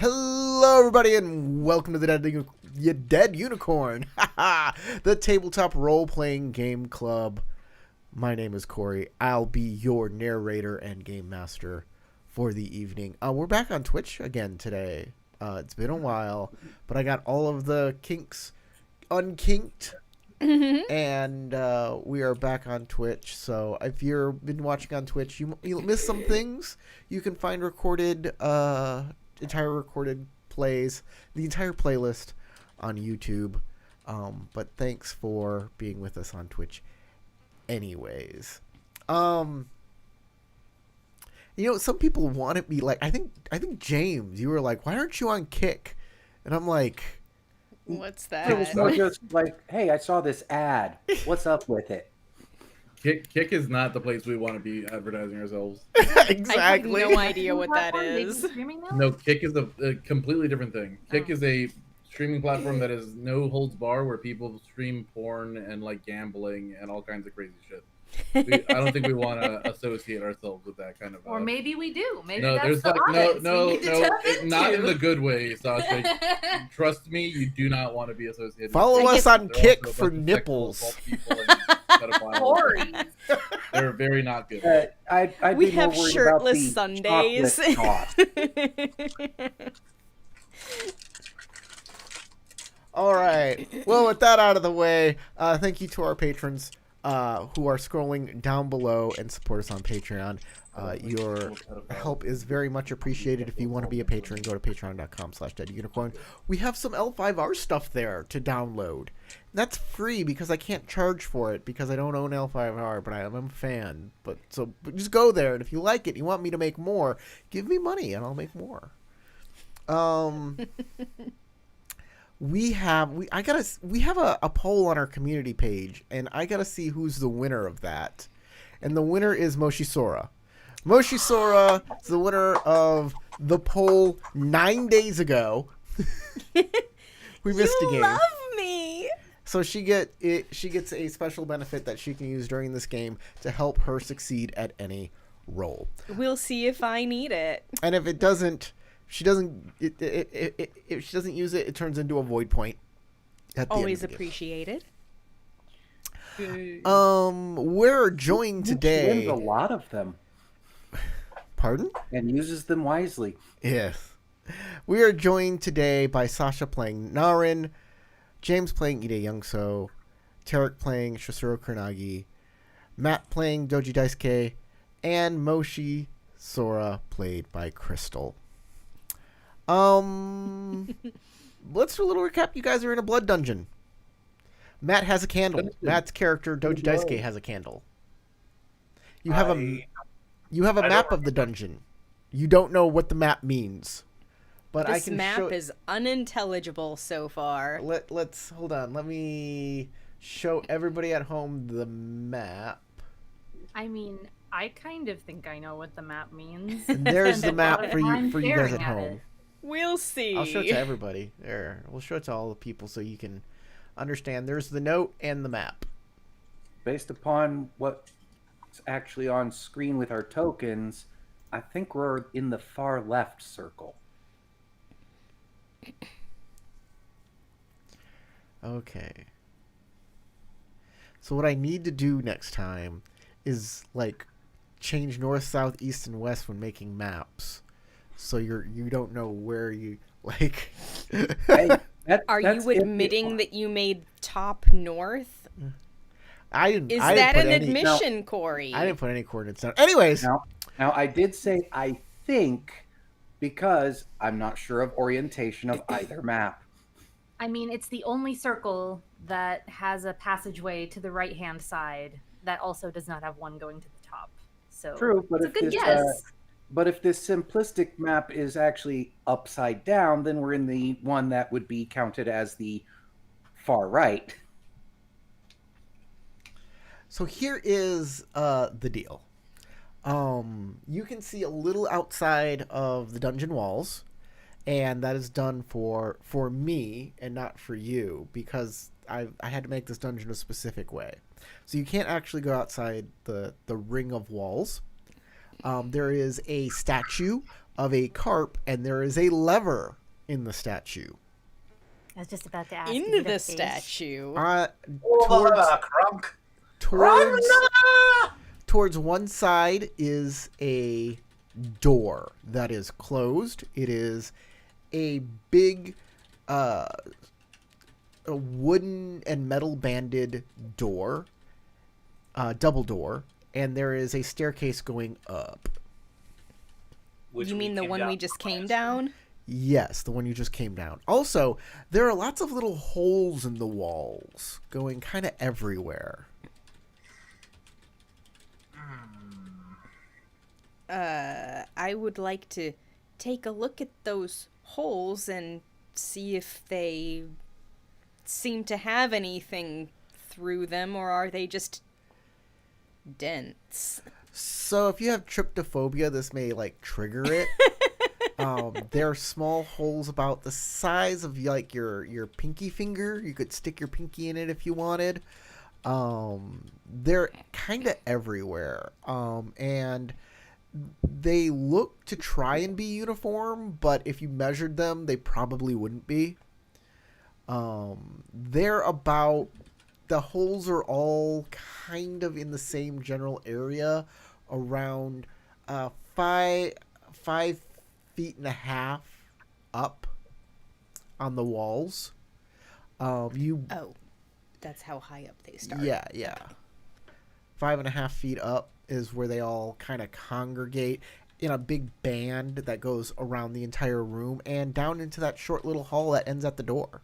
Hello, everybody, and welcome to the Dead Unicorn, the tabletop role-playing game club. My name is Corey. I'll be your narrator and game master for the evening. We're back on Twitch again today. It's been a while, but I got all of the kinks unkinked, and we are back on Twitch. So if you've been watching on Twitch, you'll miss some things. You can find entire recorded plays, the entire playlist on YouTube. But thanks for being with us on Twitch anyways. Some people want to be like, I think James, you were like, why aren't you on Kick? And I'm like, what's that? It was more just like, hey, I saw this ad. What's up with it? Kick is not the place we want to be advertising ourselves. Exactly. I have no idea what that is. No, Kick is a completely different thing. Kick is a streaming platform that is no holds bar, where people stream porn and like gambling and all kinds of crazy shit. I don't think we want to associate ourselves with that kind of. Or maybe we do. Maybe no, that's there's the like audience not in the good way, Sasha. Trust me, you do not want to be associated. Follow us on Kick for nipples. Corey. They're very not good. I'd We be more have worried shirtless about the Sundays. chocolate sauce. All right. Well, with that out of the way, thank you to our patrons who are scrolling down below and support us on Patreon. Your help is very much appreciated. If you want to be a patron, go to patreon.com/deadunicorn. We have some L5R stuff there to download. That's free because I can't charge for it because I don't own L5R, but I'm a fan. But just go there, and if you like it, you want me to make more, give me money and I'll make more. We have a poll on our community page, and I gotta see who's the winner of that. And the winner is Moshi Sora. Moshi Sora is the winner of the poll 9 days ago. We missed a game. You love me. So she gets a special benefit that she can use during this game to help her succeed at any roll. We'll see if I need it. And if it doesn't. If she doesn't use it, it turns into a void point. At the Always end of the appreciated. game. We're joined today. She wins a lot of them. Pardon? And uses them wisely. Yes. We are joined today by Sasha playing Narin, James playing Ide Youngso, Tarek playing Shosuro Kuranagi, Matt playing Doji Daisuke, and Moshi Sora played by Crystal. Let's do a little recap. You guys are in a blood dungeon. Matt has a candle. Matt's character Doji Daisuke has a candle. You have a map of the dungeon. You don't know what the map means, but This I can map show. is unintelligible so far. Let's hold on. Let me show everybody at home the map. I mean, I kind of think I know what the map means. And there's the map for I'm you guys at staring at home. it. We'll see. I'll show it to everybody. There, we'll show it to all the people so you can understand. There's the note and the map. Based upon what's actually on screen with our tokens, I think we're in the far left circle. Okay. So what I need to do next time is like change north, south, east, and west when making maps. So you don't know where you like. Hey, Are that's you if admitting that you made top north? I didn't. Is I didn't that put an any, admission, Corey? I didn't put any coordinates down. Anyways. Now I did say I think because I'm not sure of orientation of either map. I mean, it's the only circle that has a passageway to the right-hand side that also does not have one going to the top. So True, but it's if a good this, guess. But if this simplistic map is actually upside down, then we're in the one that would be counted as the far right. So here is the deal. You can see a little outside of the dungeon walls, and that is done for me and not for you because I had to make this dungeon a specific way. So you can't actually go outside the ring of walls. There is a statue of a carp, and there is a lever in the statue. I was just about to ask. In is it a the fish? statue. Towards Towards towards one side is a door that is closed. It is a big a wooden and metal banded door, double door, and there is a staircase going up. You mean the one we just came down? Yes, the one you just came down. Also, there are lots of little holes in the walls going kind of everywhere. I would like to take a look at those holes and see if they seem to have anything through them, or are they just dents? So if you have tryptophobia, this may like trigger it. There are small holes about the size of like your pinky finger. You could stick your pinky in it if you wanted. They're kind of everywhere. And they look to try and be uniform, but if you measured them, they probably wouldn't be. They're about... The holes are all kind of in the same general area, around 5.5 feet up on the walls. Oh, that's how high up they start. Yeah. 5.5 feet up is where they all kind of congregate in a big band that goes around the entire room and down into that short little hall that ends at the door.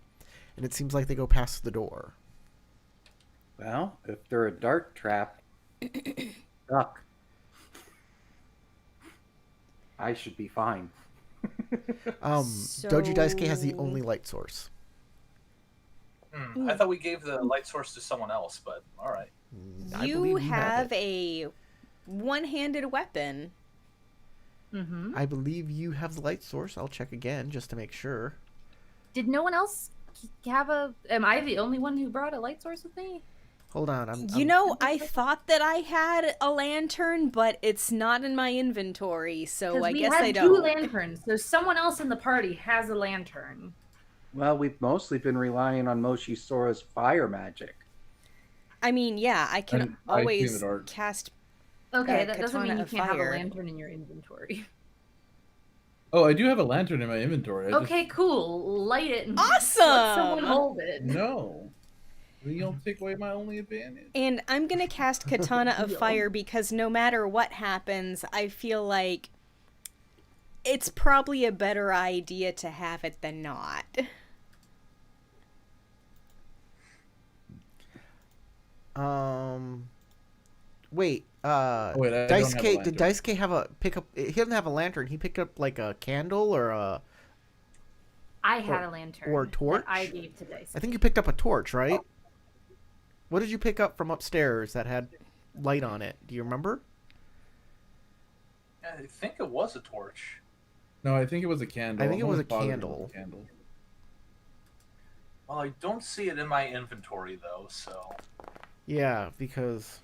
And it seems like they go past the door. Well, if they're a dart trap, duck. I should be fine. Doji Daisuke has the only light source. I thought we gave the light source to someone else, but all right. I You believe have it. a one-handed weapon. Mm-hmm. I believe you have the light source. I'll check again just to make sure. Did no one else have a... Am I the only one who brought a light source with me? Hold on. I thought that I had a lantern, but it's not in my inventory, so 'Cause I we guess had I two don't. lanterns, so someone else in the party has a lantern. Well, we've mostly been relying on Moshi Sora's fire magic. I mean, yeah, I can And I see in always the dark. cast. Okay, that doesn't Katana mean you of can't have Fire. a lantern in your inventory. Oh, I do have a lantern in my inventory. Okay, cool. Light it and Awesome! let someone hold it. No. You don't take away my only advantage. And I'm gonna cast Katana of Fire because no matter what happens, I feel like it's probably a better idea to have it than not. Wait. Wait, I don't have a Daisuke, did lantern. Daisuke have a pick up? He doesn't have a lantern. He picked up like a candle or a. I had a lantern. or a torch? That I gave to Dice. I think you picked up a torch, right? What did you pick up from upstairs that had light on it? Do you remember? I think it was a torch. No, I think it was a candle. I think it I'm was almost a positive it candle. was a candle. Well, I don't see it in my inventory though, so Yeah, because.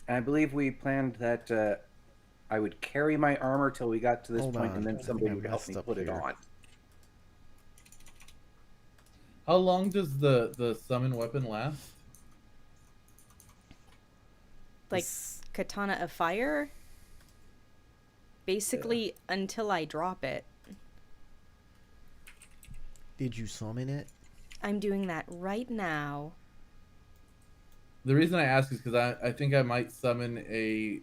I believe we planned that I would carry my armor till we got to this Hold point, on, and I then think somebody I would help messed me up put it here. on. How long does the summon weapon last? Like Katana of Fire? Basically, until I drop it. Did you summon it? I'm doing that right now. The reason I ask is because I think I might summon a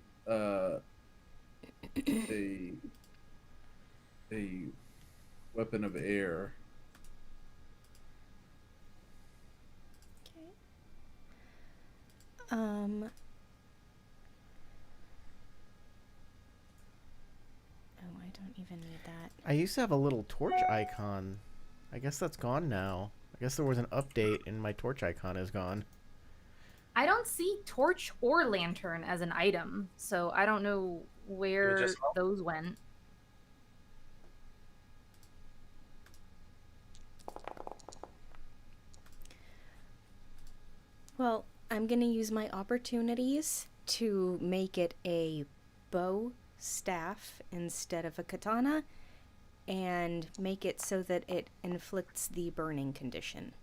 weapon of air. Okay. Oh, I don't even need that. I used to have a little torch icon. I guess that's gone now. I guess there was an update and my torch icon is gone. I don't see torch or lantern as an item, so I don't know where just- those went. Well, I'm gonna use my opportunities to make it a bow staff instead of a katana, and make it so that it inflicts the burning condition.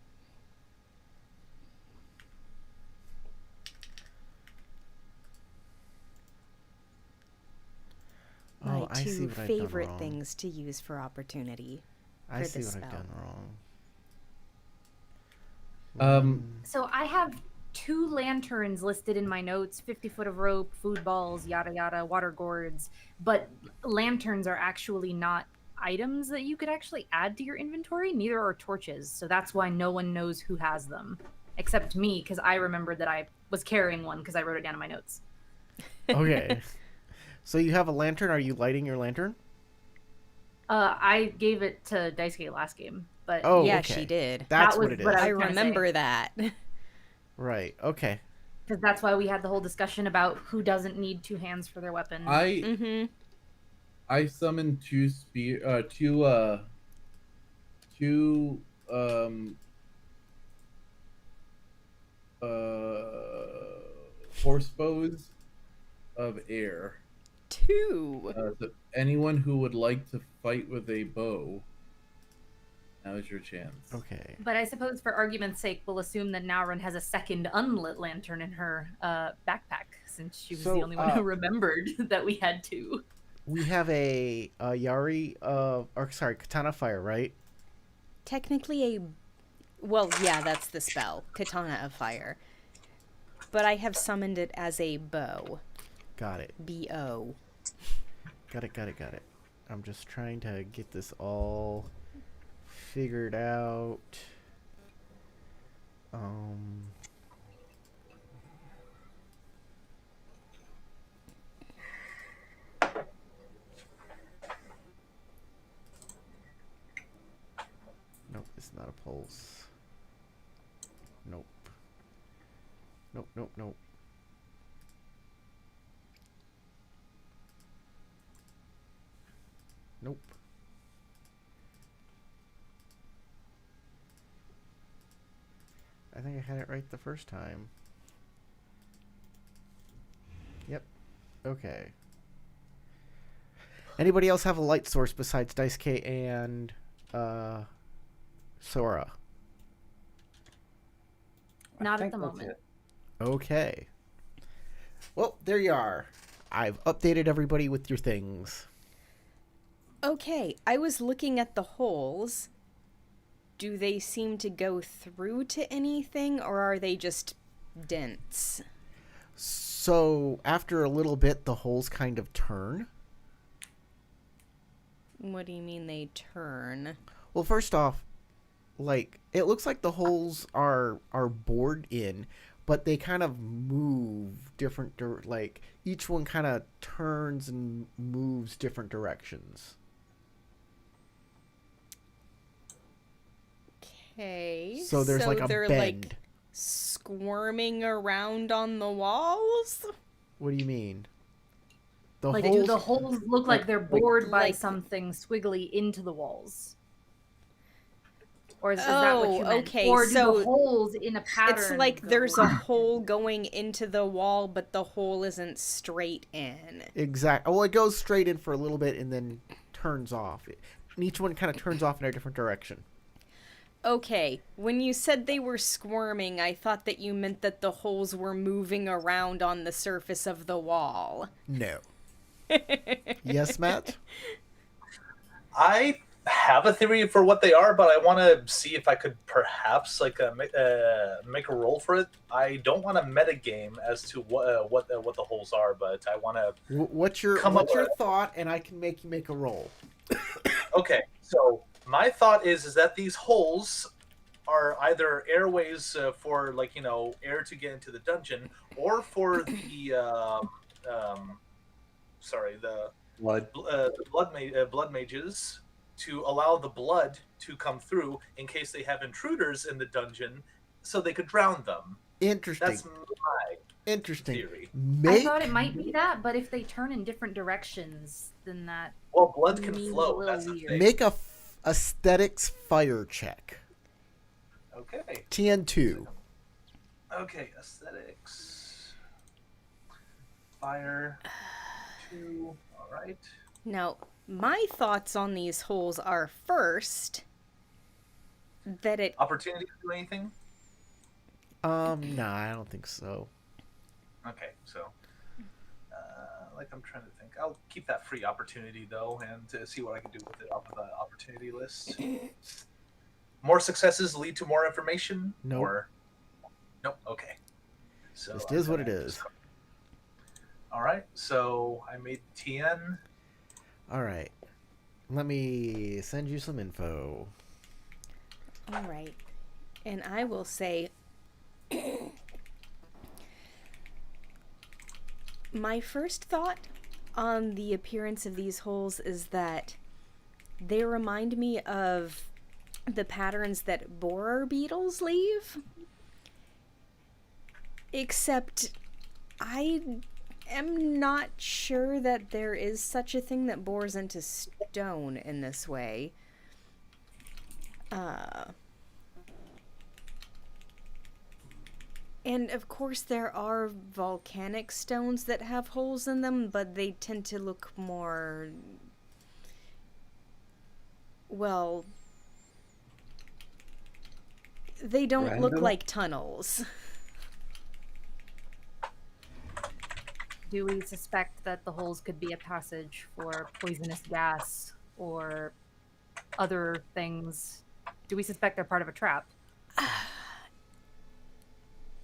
My I see two what I've done favorite wrong. things to use for opportunity. I for see the what I've spell. done wrong. So I have 2 lanterns listed in my notes: 50 foot of rope, food balls, yada yada, water gourds. But lanterns are actually not items that you could actually add to your inventory. Neither are torches. So that's why no one knows who has them, except me, because I remembered that I was carrying one because I wrote it down in my notes. Okay. So you have a lantern. Are you lighting your lantern? I gave it to Daisuke last game, but Oh, Yeah, okay. she did. That's That what was it is. what I was trying to say. remember that. Right. Okay. because that's why we had the whole discussion about who doesn't need 2 hands for their weapon. Mm-hmm. I summoned two horse bows of air. 2. So anyone who would like to fight with a bow, now's your chance. Okay. But I suppose for argument's sake, we'll assume that Naurin has a second unlit lantern in her backpack, since she was So, the only one who remembered that we had 2. We have a Yari katana fire, right? Technically well, yeah, that's the spell. Katana of Fire. But I have summoned it as a bow. Got it. B-O. Got it. I'm just trying to get this all figured out. Nope, it's not a pulse. Nope. Nope. Nope. I think I had it right the first time. Yep. Okay. Anybody else have a light source besides Daisuke and Sora? Not I at think the that's moment. it. Okay. Well, there you are. I've updated everybody with your things. Okay, I was looking at the holes. Do they seem to go through to anything, or are they just dents? So, after a little bit, the holes kind of turn. What do you mean they turn? Well, first off, like, it looks like the holes are bored in, but they kind of move different, like, each one kind of turns and moves different directions. Okay. So there's like a they're bend. like squirming around on the walls? What do you mean? The Like, holes, do the holes look like they're bored by like- something squiggly into the walls? Or is that what you meant? okay, Or do so the holes in a pattern It's like go- there's a hole going into the wall, but the hole isn't straight in. Exactly. Well, it goes straight in for a little bit and then turns off. And each one kind of turns off in a different direction. Okay, when you said they were squirming, I thought that you meant that the holes were moving around on the surface of the wall. No. Yes, Matt? I have a theory for what they are, but I want to see if I could perhaps make a roll for it. I don't want to metagame as to what the holes are, but I want to. What's your thought? And I can make you make a roll. Okay, so my thought is that these holes are either airways for air to get into the dungeon, or for the blood mages to allow the blood to come through in case they have intruders in the dungeon, so they could drown them. Interesting. That's my theory. I thought it might be that, but if they turn in different directions, then that blood can means flow. a That's little the weird. thing. Make a aesthetics fire check. Okay. TN2. Okay, aesthetics. Fire. 2. All right. Now, my thoughts on these holes are first that it Opportunity to do anything? Nah, I don't think so. Okay, so I'm trying to think. I'll keep that free opportunity though, and to see what I can do with it off of the opportunity list. More successes lead to more information. Nope. Or nope. Okay. So Just I'm is what gonna it is. All right. So I made TN. All right. Let me send you some info. all right. And I will say my first thought on the appearance of these holes is that they remind me of the patterns that borer beetles leave. Except I am not sure that there is such a thing that bores into stone in this way. And of course there are volcanic stones that have holes in them, but they tend to look more, well, they don't look Random? like tunnels. Do we suspect that the holes could be a passage for poisonous gas or other things? Do we suspect they're part of a trap?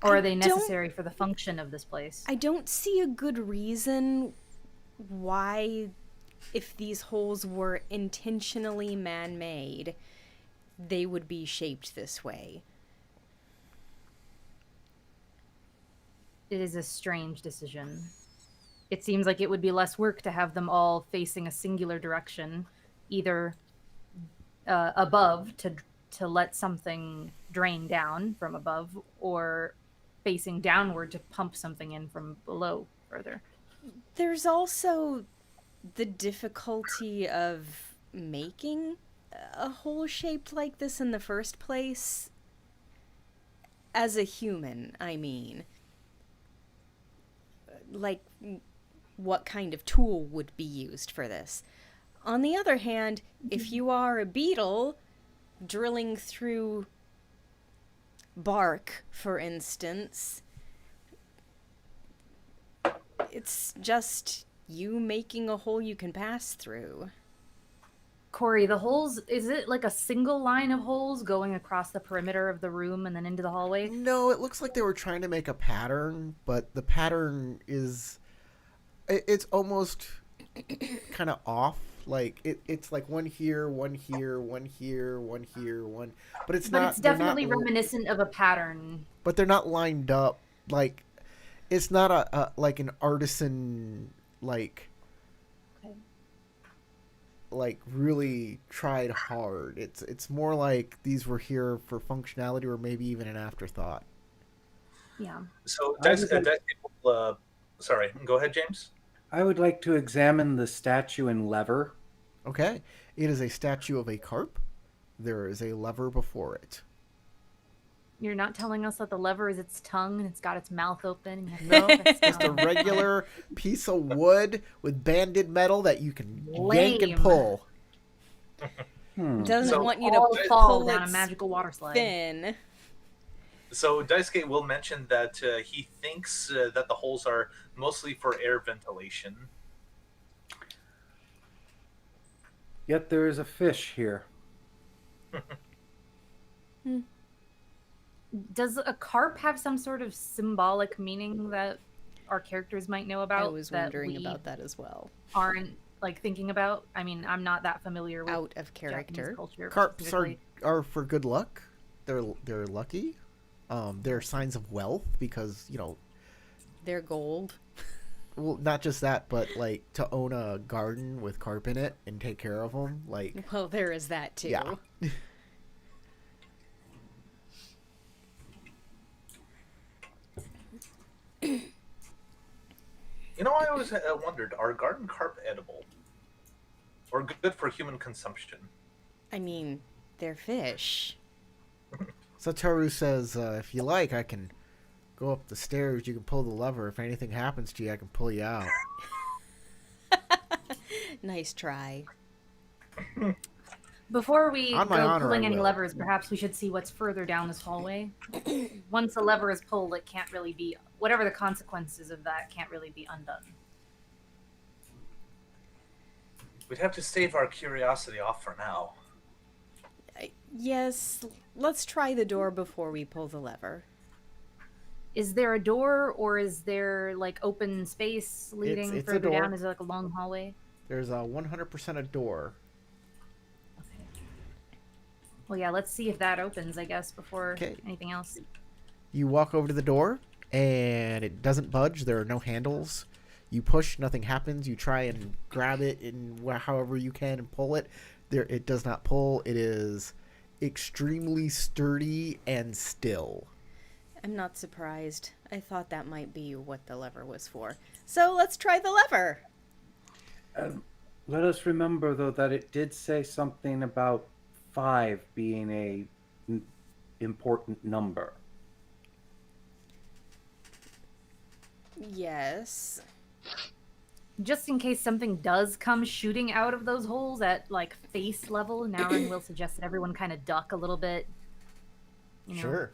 Or are they necessary for the function of this place? I don't see a good reason why, if these holes were intentionally man-made, they would be shaped this way. It is a strange decision. It seems like it would be less work to have them all facing a singular direction, either above to let something drain down from above, or facing downward to pump something in from below further. There's also the difficulty of making a hole shaped like this in the first place. As a human, I mean. Like, what kind of tool would be used for this? On the other hand, if you are a beetle drilling through bark, for instance, it's just you making a hole you can pass through. Corey, the holes, is it like a single line of holes going across the perimeter of the room and then into the hallway? No, it looks like they were trying to make a pattern, but the pattern is... It's almost kind of off. Like, it's like one here, one here, one here, one here, one... But it's But not... it's definitely they're not, reminiscent of a pattern. But they're not lined up. Like, it's not like an artisan, like... like really tried hard. It's more like these were here for functionality or maybe even an afterthought. Yeah. So I was like- sorry, go ahead, James. I would like to examine the statue and lever. Okay, it is a statue of a carp. There is a lever before it. You're not telling us that the lever is its tongue and it's got its mouth open? And No, it's just a regular piece of wood with banded metal that you can yank and Lame. pull. Doesn't So want you to all fall pull down a its magical water slide. fin. So Daisuke will mention that he thinks that the holes are mostly for air ventilation. Yet there is a fish here. Does a carp have some sort of symbolic meaning that our characters might know about? I was that wondering we about that as well. aren't like thinking about? I mean, I'm not that familiar with Out of Japanese character. culture. Carps specifically. are for good luck. They're lucky. They're signs of wealth because, you know, They're gold. well, not just that, but like to own a garden with carp in it and take care of them, like Well, there is that too. yeah. You know, I always wondered, are garden carp edible? Or good for human consumption? I mean, they're fish. Satoru says, if you like, I can go up the stairs. You can pull the lever. If anything happens to you, I can pull you out. Nice try. Before we On my go honor, pulling I any will. levers, perhaps we should see what's further down this hallway. Once a lever is pulled, it can't really be, whatever the consequences of that can't really be undone. We'd have to stave our curiosity off for now. Yes, let's try the door before we pull the lever. Is there a door, or is there like open space leading it's a further door. down? Is it like a long hallway? There's a 100% a door. Well, yeah, let's see if that opens, I guess, before Okay. anything else. You walk over to the door, and it doesn't budge. There are no handles. You push, nothing happens. You try and grab it in however you can and pull it. It does not pull. It is extremely sturdy and still. I'm not surprised. I thought that might be what the lever was for. So let's try the lever. Let us remember, though, that it did say something about 5 being a important number. Yes. Just in case something does come shooting out of those holes at like face level, Naurin will suggest that everyone kind of duck a little bit. You know? Sure.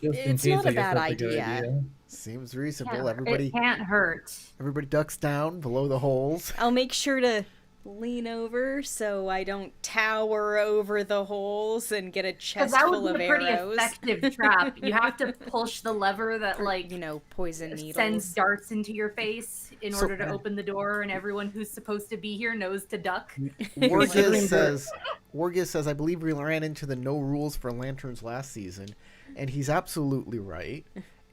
Just in It's case, not a I guess bad that's a good idea. Seems reasonable. Can't- Everybody It can't hurt. everybody ducks down below the holes. I'll make sure to lean over so I don't tower over the holes and get a Because chest that full would of be a pretty arrows. effective trap. You have to push the lever that like You know, poison needles. sends darts into your face in So- order to open the door, and everyone who's supposed to be here knows to duck. Wargiz says, I believe we ran into the no rules for lanterns last season, and he's absolutely right.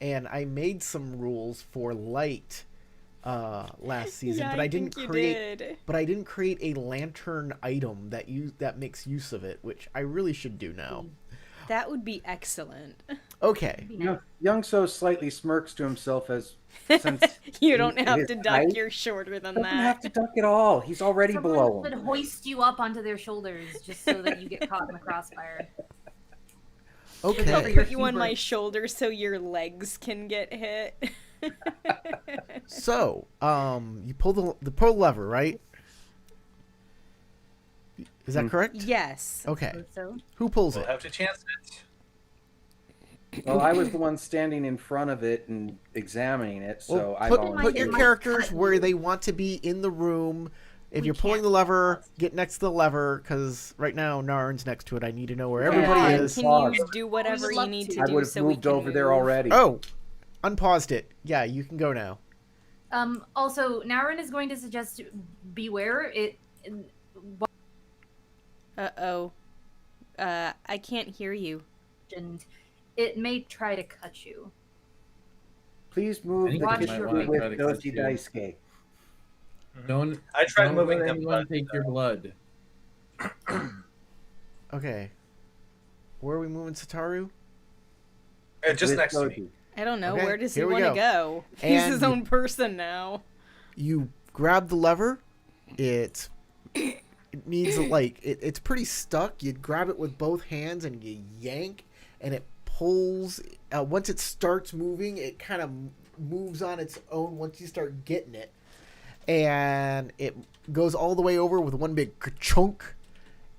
And I made some rules for light last season, Yeah, but I didn't think you create. did. But I didn't create a lantern item that makes use of it, which I really should do now. That would be excellent. Okay. Young So slightly smirks to himself as since You don't have his to duck. height You're shorter than doesn't have that. to duck at all. He's already Someone below should him. hoist you up onto their shoulders just so that you get caught in the crossfire. I'll Okay. put you on my shoulder so your legs can get hit. So, you pull the lever, right? Is that correct? Yes. Okay. So Who pulls We'll it? have to chance it. Well, I was the one standing in front of it and examining it, so Well, I put volunteered. your might characters cut where you. they want to be in the room. If We you're pulling can't the lever, pause. get next to the lever, because right now Narn's next to it. I need to know where Yeah, everybody I- is. Can Pause. you do whatever would you love need to. to I do would have so we moved can over there move? already. Oh, unpaused it. Yeah, you can go now. Also, Naurin is going to suggest beware. Uh-oh. I can't hear you. And it may try to cut you. Please move think the it kitchen might wanna try with to cut Doji you. Daisuke. Don't. I tried don't moving let them, anyone but take your blood. Okay. Where are we moving Sataru? just With next to me. Doji. I don't know. Okay, Where does he here we want to go. go? He's And his you- own person now. You grab the lever. It needs it's pretty stuck. You grab it with both hands and you yank, and it pulls. Once it starts moving, it kind of moves on its own. Once you start getting it, and it goes all the way over with one big chunk,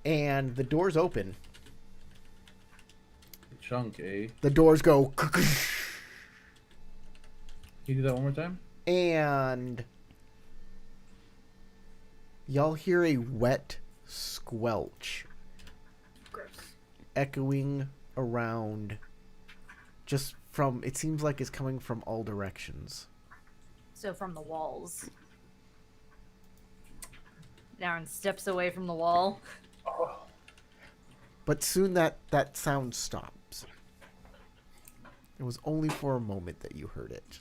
and the doors open. Chunk, eh? The doors go, Can you do that one more time? and y'all hear a wet squelch echoing around, just from, it seems like it's coming from all directions. So from the walls. Naurin steps away from the wall. Oh, But soon that sound stops. It was only for a moment that you heard it.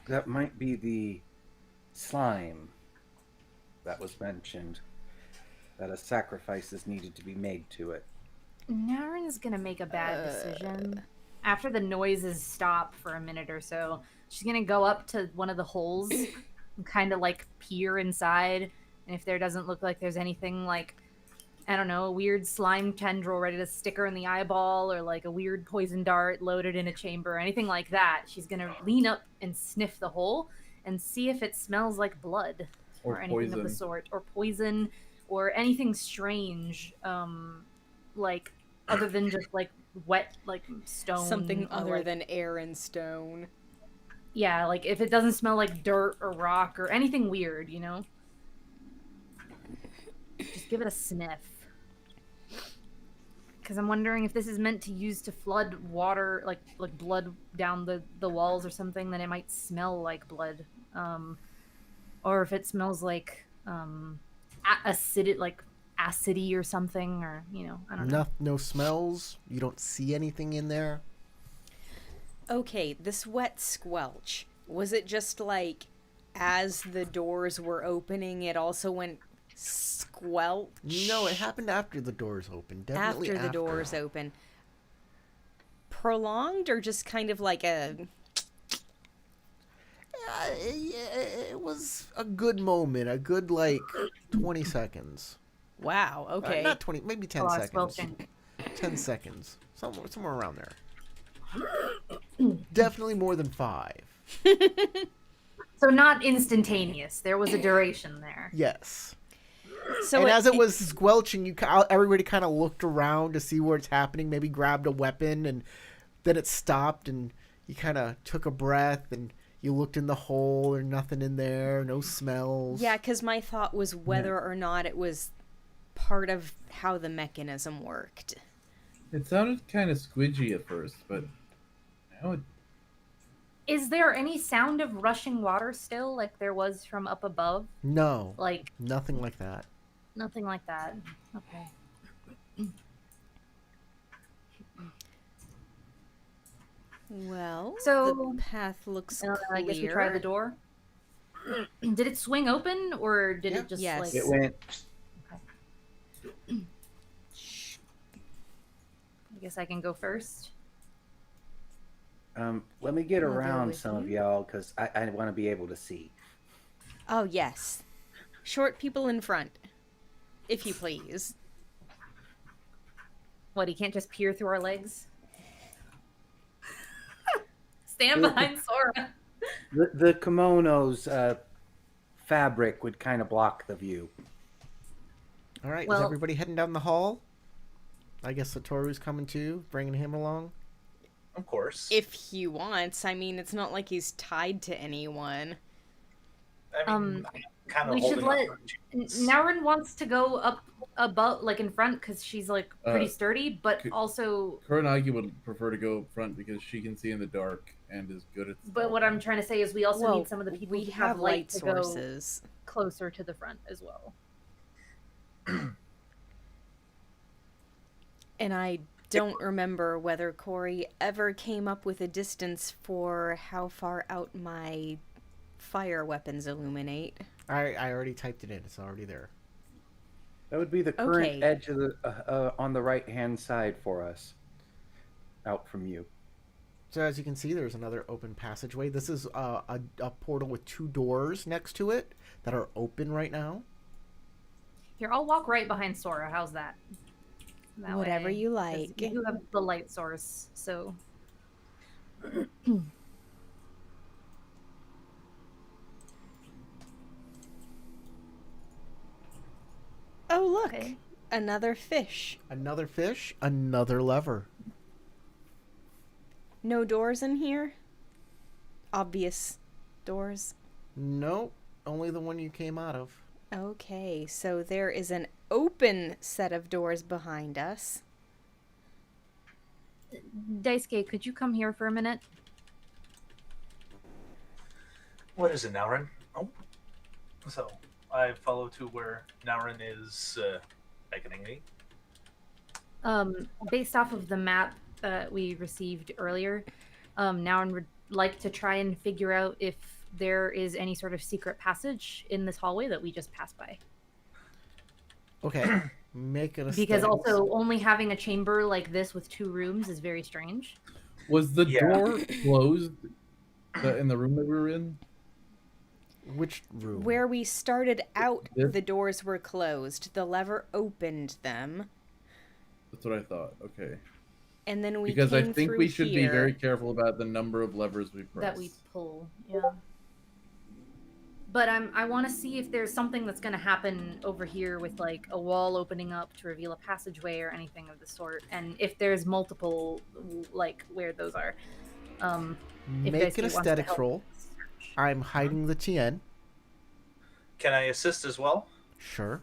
That might be the slime that was mentioned. That a sacrifice is needed to be made to it. Naurin's gonna make a bad decision. After the noises stop for a minute or so, she's gonna go up to one of the holes and kind of like peer inside. And if there doesn't look like there's anything like I don't know, a weird slime tendril ready to stick her in the eyeball, or like a weird poison dart loaded in a chamber, or anything like that, she's gonna lean up and sniff the hole and see if it smells like blood Or anything of the poison. sort, or poison, or anything strange, like other than just like wet, like stone, Something or, other like, than air and stone. yeah, like if it doesn't smell like dirt or rock or anything weird, you know? Just give it a sniff. Because I'm wondering if this is meant to use to flood water, like blood down the walls or something, then it might smell like blood. Or if it smells like acidic, like acidy or something, or, you know, I don't know. No smells. You don't see anything in there. Okay, this wet squelch, was it just like as the doors were opening, it also went squelch? No, it happened after the doors opened. Definitely After the doors open. Prolonged or just kind of like a. It was a good moment. A good, like, 20 seconds. Wow, okay. Not 20, maybe 10 A lot of seconds. squelching. 10 seconds. Somewhere around there. Definitely more than 5. So not instantaneous. There was a duration there. Yes. So And as it was squelching, everybody kind of looked around to see where it's happening, maybe grabbed a weapon, and then it stopped, and you kind of took a breath, and you looked in the hole, there's nothing in there, no smells. Yeah, because my thought was whether or not it was part of how the mechanism worked. It sounded kind of squidgy at first, but now it Is there any sound of rushing water still, like there was from up above? No, Like, nothing like that. nothing like that. Okay. Well, So- the path looks clear. I guess we try the door. Did it swing open, or did Yeah. it just Yes. like... It went. I guess I can go first. Let me get I'll go around with some of you. y'all because I want to be able to see. Oh, yes. Short people in front, if you please. What, he can't just peer through our legs? Stand behind Sora. The kimono's fabric would kind of block the view. All right, is Well- everybody heading down the hall? I guess Satoru's coming too, bringing him along. Of course. If he wants. I mean, it's not like he's tied to anyone. I mean, kind of we should holding let- up her cheeks. Naurin wants to go up above, like in front, because she's like pretty Uh, sturdy, but could- also... Kuronagi would prefer to go up front because she can see in the dark and is good at. But what I'm trying to say is we also Well, need some of the people we who have light light to go sources. closer to the front as well. And I don't remember whether Corey ever came up with a distance for how far out my fire weapons illuminate. I already typed it in. It's already there. That would be the current Okay. edge of the on the right hand side for us, out from you. So as you can see, there's another open passageway. This is a portal with 2 doors next to it that are open right now. Here, I'll walk right behind Sora. How's that? That Whatever you 'cause like. You have the light source, so... Oh, look. Okay. Another fish. Another fish, another lever. No doors in here? Obvious doors. Nope, only the one you came out of. Okay, so there is an open set of doors behind us. Daisuke, could you come here for a minute? What is it, Naurin? Oh. So, I follow to where Naurin is beckoning me. Based off of the map we received earlier, Naurin would like to try and figure out if there is any sort of secret passage in this hallway that we just passed by. Okay, make it a Because also only having a chamber like this with 2 rooms is very strange. Was the Yeah. door closed in the room that we were in? Which room? Where we started out, This- the doors were closed. The lever opened them, That's what I thought. Okay. and then we Because came I think through we should here. be very careful about the number of levers we press. That we pull. Yeah. But I want to see if there's something that's going to happen over here with like a wall opening up to reveal a passageway or anything of the sort, and if there's multiple, like where those are. If Make an Daisuke wants to aesthetics help roll. search. I'm hiding the TN. Can I assist as well? Sure.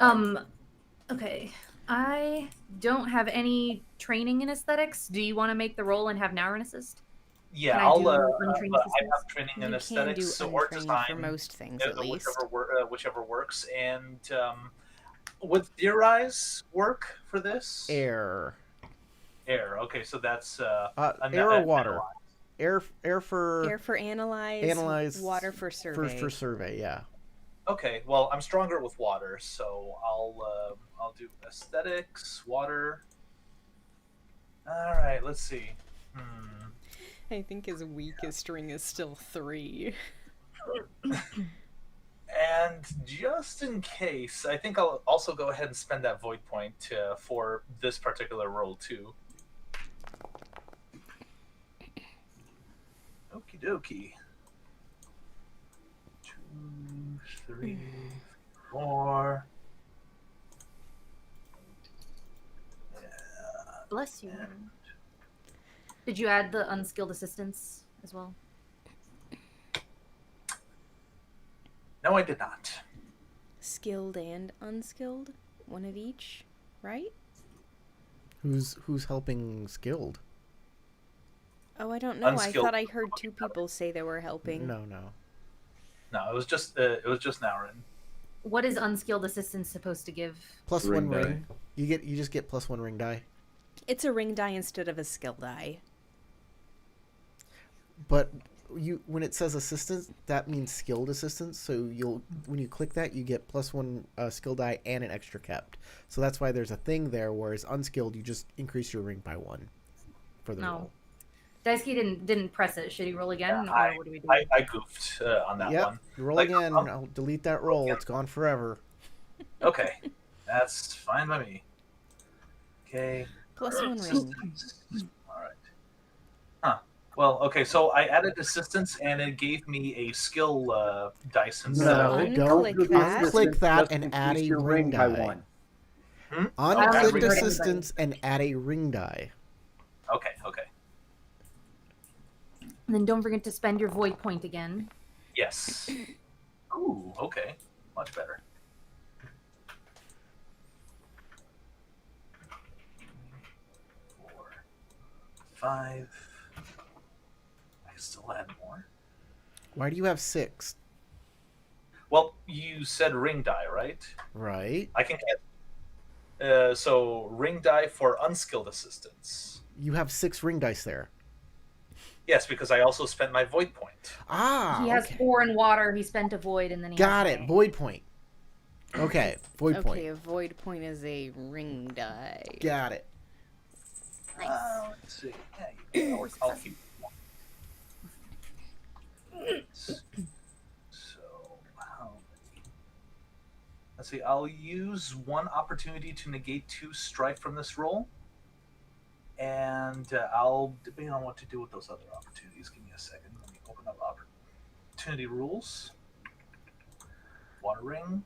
All right. Okay. I don't have any training in aesthetics. Do you want to make the roll and have Naurin assist? Yeah, Can I I'll. do untrained I assistance? have training You in can aesthetics do or untrained design, for most things, at least. whichever works. And would theorize work for this? Air. Air. Okay, so that's Air or water? Air for Air for analyze, analyze, water for survey. for survey, yeah. Okay, well, I'm stronger with water, so I'll do aesthetics, water. All right, let's see. I think his weakest string is still 3. And just in case, I think I'll also go ahead and spend that void point for this particular roll too. Okie dokie. 2, 3, 4. Bless you. Did you add the unskilled assistance as well? No, I did not. Skilled and unskilled? One of each, right? Who's helping skilled? Oh, I don't know. Unskilled. I thought I heard 2 people say they were helping. No. No, it was just Naurin. What is unskilled assistance supposed to give? Plus Ring one die. ring. You just get plus 1 ring die. It's a ring die instead of a skill die. But when it says assistance, that means skilled assistance. So when you click that, you get plus 1 skill die and an extra kept. So that's why there's a thing there. Whereas unskilled, you just increase your ring by 1 for the No. roll. Daisuke didn't press it. Should he roll again? Yeah, or what do we do? I goofed on that Yep. one. Roll Like, again. I'll delete that roll. It's gone forever. Okay, that's fine by me. Okay. Plus 1 ring. All right. Huh. Well, okay. So I added assistance, and it gave me a skill dice instead. No, of- don't Unclick that. unclick that Just and add increase a your ring by die. 1. Unclick ring die. assistance and add a ring die. Okay. Okay. And then don't forget to spend your void point again. Yes. Ooh. Okay. Much better. 4, 5. I can still add more. Why do you have 6? Well, you said ring die, right? Right. I can get. So ring die for unskilled assistance. You have 6 ring dice there. Yes, because I also spent my void point. Ah, He has okay. 4 in water. He spent a void, and then he Got has it. a- Void point. Okay, void Okay, point. a void point is a ring die. Got it. Let's see. Yeah, I'll keep one. So, how many? Let's see. I'll use 1 opportunity to negate 2 strike from this roll. And I'll, depending on what to do with those other opportunities, give me a second. Let me open up opportunity rules. Water ring.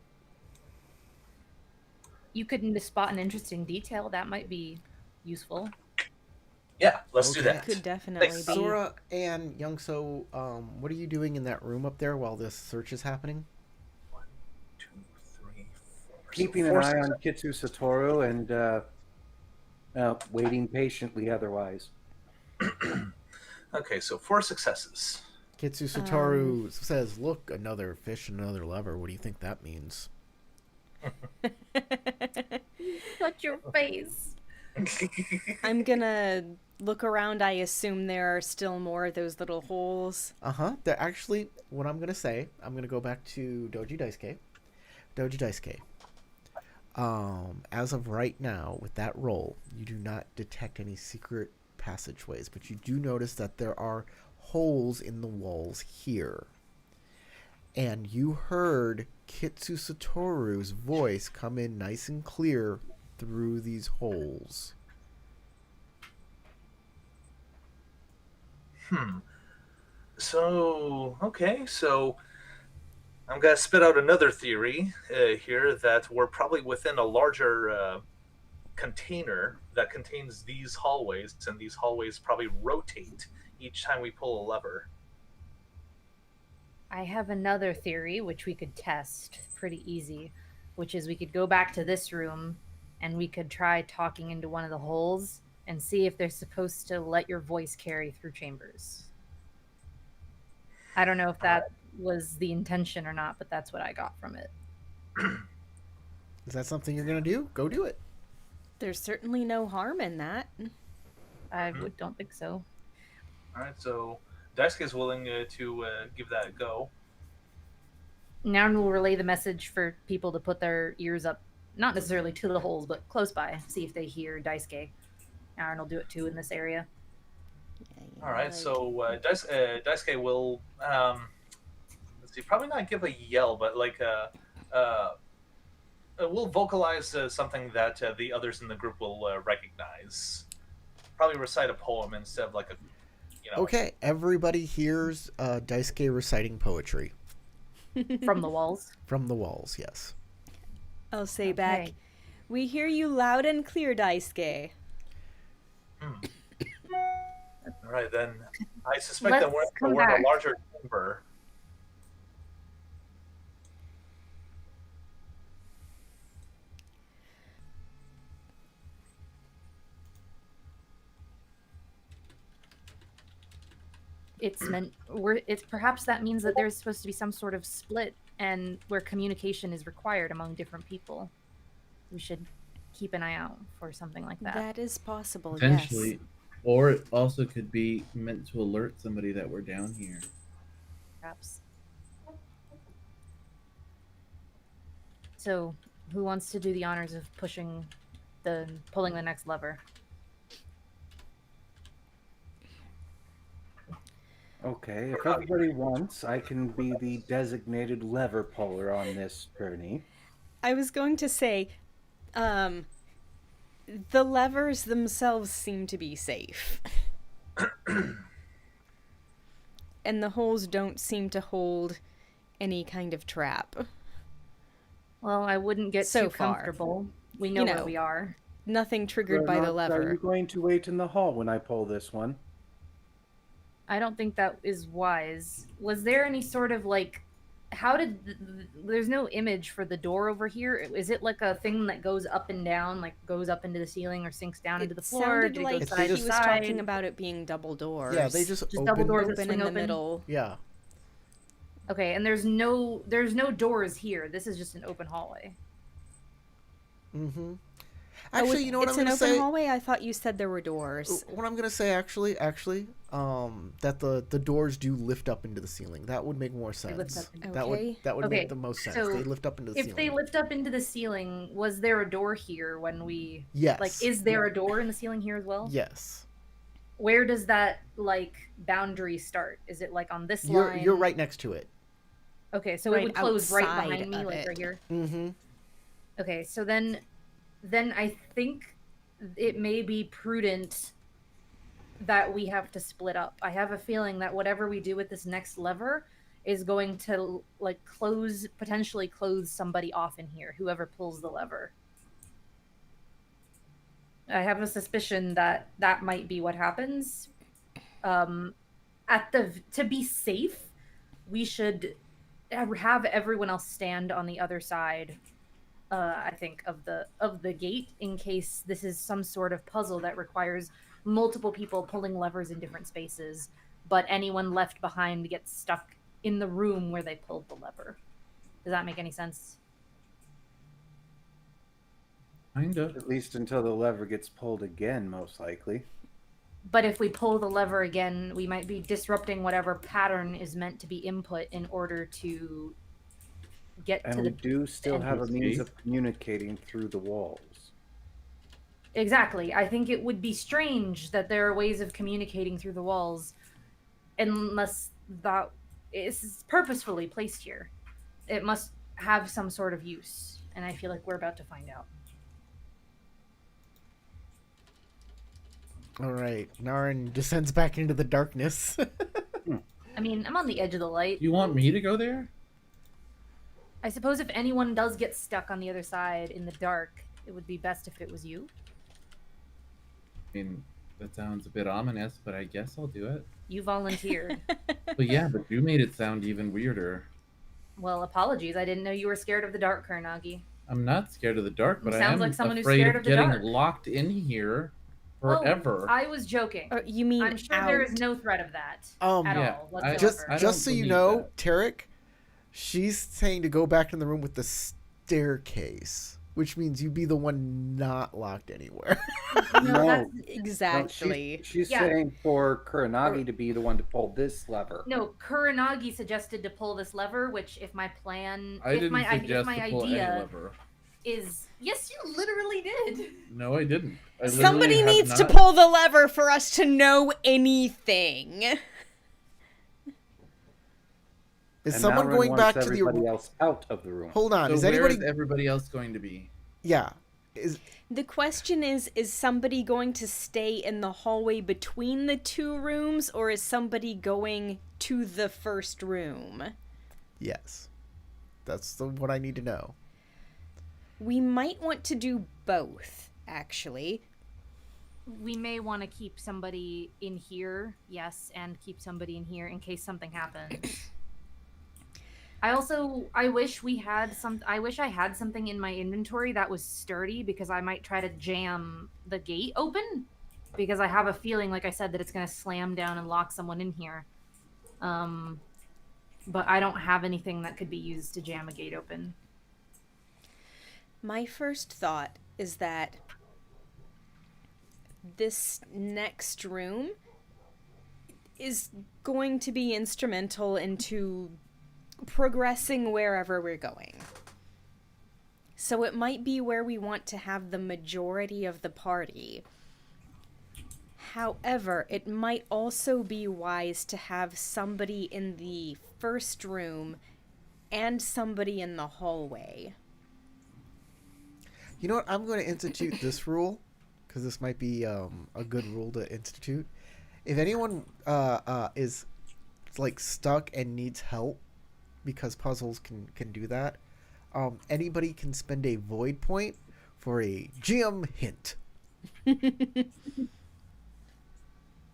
You could spot an interesting detail. That might be useful. Yeah, let's do Okay. that. Could definitely Thanks. be. Sora and Youngso, what are you doing in that room up there while this search is happening? 1, 2, 3, 4. Keeping So an 4 eye on success. Kitsu Satoru and waiting patiently otherwise. Okay, so 4 successes. Kitsu Satoru says, "Look, another fish, another lever. What do you think that means?" Shut your face. I'm gonna look around. I assume there are still more of those little holes. They're actually, what I'm gonna say, I'm gonna go back to Doji Daisuke. Doji Daisuke. As of right now, with that roll, you do not detect any secret passageways, but you do notice that there are holes in the walls here. and you heard Kitsu Satoru's voice come in nice and clear through these holes. So, okay, so I'm going to spit out another theory here that we're probably within a larger container that contains these hallways, and these hallways probably rotate each time we pull a lever. I have another theory, which we could test pretty easy, which is we could go back to this room and we could try talking into one of the holes and see if they're supposed to let your voice carry through chambers. I don't know if that was the intention or not, but that's what I got from it. Is that something you're going to do? Go do it. There's certainly no harm in that. I don't think so. All right, so Daisuke is willing to give that a go. Now we'll relay the message for people to put their ears up, not necessarily to the holes, but close by, see if they hear Daisuke. Aaron will do it too in this area. All right, so Daisuke will, let's see, probably not give a yell, but like we'll vocalize something that the others in the group will recognize. Probably recite a poem instead of like a, Okay, everybody hears Daisuke reciting poetry. From the walls? From the walls, yes. I'll say back, we hear you loud and clear, Daisuke. All right, then I suspect that we're in a larger chamber. It's perhaps that means that there's supposed to be some sort of split and where communication is required among different people. We should keep an eye out for something like that. That is possible, Potentially. yes. Or it also could be meant to alert somebody that we're down here. Perhaps. So, who wants to do the honors of pulling the next lever? Okay, if everybody wants, I can be the designated lever puller on this journey. I was going to say, the levers themselves seem to be safe. And the holes don't seem to hold any kind of trap. Well, I wouldn't get So too far. comfortable. We know where we are. Nothing triggered by the Are you lever. going to wait in the hall when I pull this one? I don't think that is wise. Was there any sort of there's no image for the door over here. Is it like a thing that goes up and down, like goes up into the ceiling or sinks down into the floor? Sounded Did it go like side he to was side? talking about it being double doors. Yeah, they just double open. doors that open swing in the open? middle. Yeah. Okay, and there's no doors here. This is just an open hallway. Mm-hmm. Actually, you know what I'm it's an going to open say? hallway. I thought you said there were doors. What I'm going to say, actually, that the doors do lift up into the ceiling. That would make more sense. lift up into- That would Okay, make the most sense. so They lift up into the If ceiling. they lift up into the ceiling, was there a door here when we... Yes. Like, is there a door in the ceiling here as well? Yes. Where does that, boundary start? Is it, on this line? You're right next to it. Okay, so Right it would close right outside behind me, of it. right here? Mm-hmm. Okay, so then I think it may be prudent that we have to split up. I have a feeling that whatever we do with this next lever is going to potentially close somebody off in here, whoever pulls the lever. I have a suspicion that that might be what happens. To be safe, we should have everyone else stand on the other side. I think of the gate, in case this is some sort of puzzle that requires multiple people pulling levers in different spaces, but anyone left behind gets stuck in the room where they pulled the lever. Does that make any sense? Kind of. At least until the lever gets pulled again, most likely. But if we pull the lever again, we might be disrupting whatever pattern is meant to be input in order to get And to we the... do still have a NPC. means of communicating through the walls. Exactly. I think it would be strange that there are ways of communicating through the walls, unless that is purposefully placed here. It must have some sort of use, and I feel like we're about to find out. All right, Naren descends back into the darkness. I mean, I'm on the edge of the light. You want me to go there? I suppose if anyone does get stuck on the other side in the dark, it would be best if it was you. I mean, that sounds a bit ominous, but I guess I'll do it. You volunteered. But yeah, but you made it sound even weirder. Well, apologies. I didn't know you were scared of the dark, Kuranagi. I'm not scared of the dark, but I Sounds am like someone who's afraid scared of of the getting dark. locked in here forever. Oh, I was joking. You mean I'm sure out? there is no threat of that at yeah, all I whatsoever. just I just so don't you believe know, that. Tarek, she's saying to go back in the room with the staircase, which means you'd be the one not locked anywhere. No, that's, Exactly. She's Yeah. saying for Kuranagi to be the one to pull this lever. no, Kuranagi suggested to pull this lever, which if my plan, I if didn't my, suggest if my to pull any idea lever. is, yes, you literally did. No, I didn't. I literally Somebody have needs to not- pull the lever for us to know anything. Is And someone Naren going wants back to the? everybody else out of the room? Hold on. So Is where anybody? is everybody else going to be? Yeah. Is The question is somebody going to stay in the hallway between the two rooms, or is somebody going to the first room? yes. That's what I need to know. We might want to do both, actually. We may want to keep somebody in here, yes, and keep somebody in here in case something happens. I wish I had something in my inventory that was sturdy, because I might try to jam the gate open, because I have a feeling, like I said, that it's going to slam down and lock someone in here. But I don't have anything that could be used to jam a gate open. My first thought is that this next room is going to be instrumental into progressing wherever we're going. So it might be where we want to have the majority of the party. However, it might also be wise to have somebody in the first room and somebody in the hallway. You know what? I'm going to institute this rule, because this might be a good rule to institute. If anyone is like stuck and needs help, because puzzles can do that, anybody can spend a void point for a GM hint.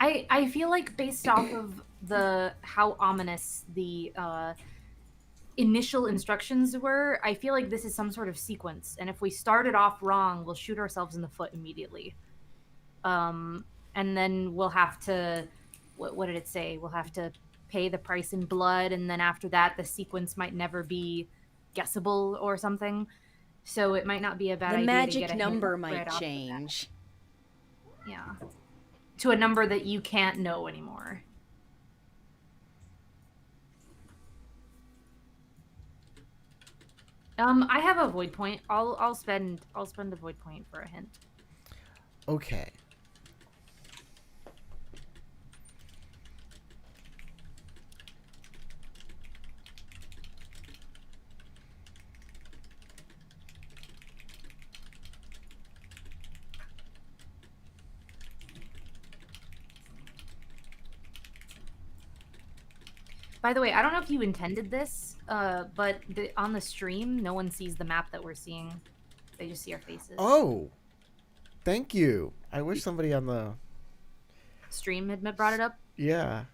I feel like based off of how ominous the initial instructions were, I feel like this is some sort of sequence, and if we start it off wrong, we'll shoot ourselves in the foot immediately. And then we'll have to, what did it say? We'll have to pay the price in blood, and then after that, the sequence might never be guessable or something. So it might not be a bad The idea to magic get a hint number right might off the bat. change. Yeah. To a number that you can't know anymore. I have a void point. I'll spend a void point for a hint. Okay. By the way, I don't know if you intended this, but on the stream, no one sees the map that we're seeing. They just see our faces. Oh, thank you. I wish somebody on the Stream had brought it up. yeah.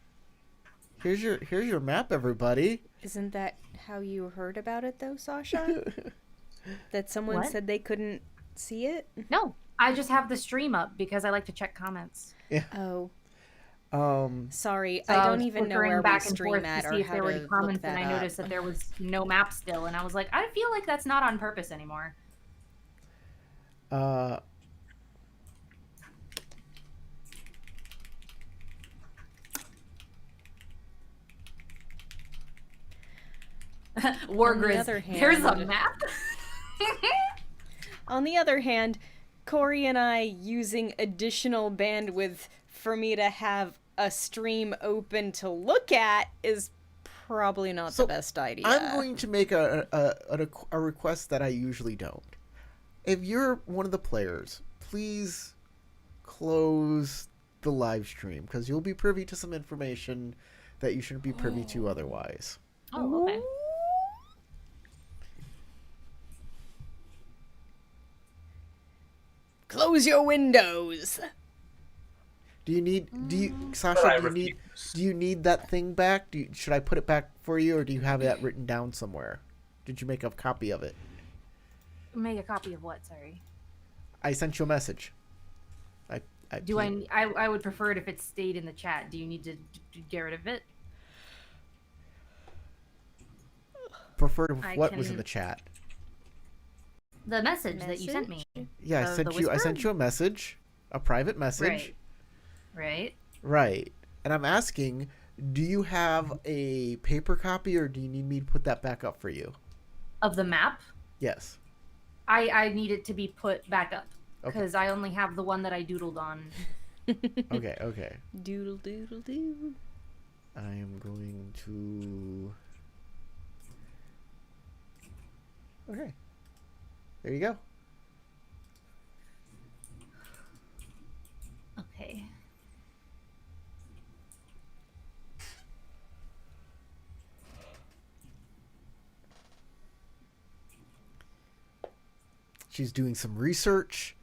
Here's your map, everybody. Isn't that how you heard about it, though, Sasha? That someone What? said they couldn't see it? No, I just have the stream up because I like to check comments. Oh, Um, sorry. So I was don't even know flickering where we back and stream forth at to or see if how there were to any look comments, that and I up. noticed that there was no map still, and I was like, I feel like that's not on purpose anymore. uh, Wargriz, other hand- there's a map. On the other hand, Corey and I using additional bandwidth for me to have a stream open to look at is probably not So, the best idea. I'm going to make a request that I usually don't. If you're one of the players, please close the live stream because you'll be privy to some information that you shouldn't be privy to otherwise. Oh, okay. Close your windows. Sasha, I do you need that thing back? Should I put it back for you, or do you have that written down somewhere? Did you make a copy of it? Make a copy of what? Sorry. I sent you a message. I would prefer it if it stayed in the chat. Do you need to get rid of it? Prefer to I what was in can- the chat? The message that you sent me. Yeah, I The sent you whisper? a message, a private message. Right. Right. And I'm asking, do you have a paper copy, or do you need me to put that back up for you? Of the map? Yes. I need it to be put back up Okay. because I only have the one that I doodled on. Okay. Doodle doodle doo. I am going to... Okay. There you go. Okay. She's doing some research.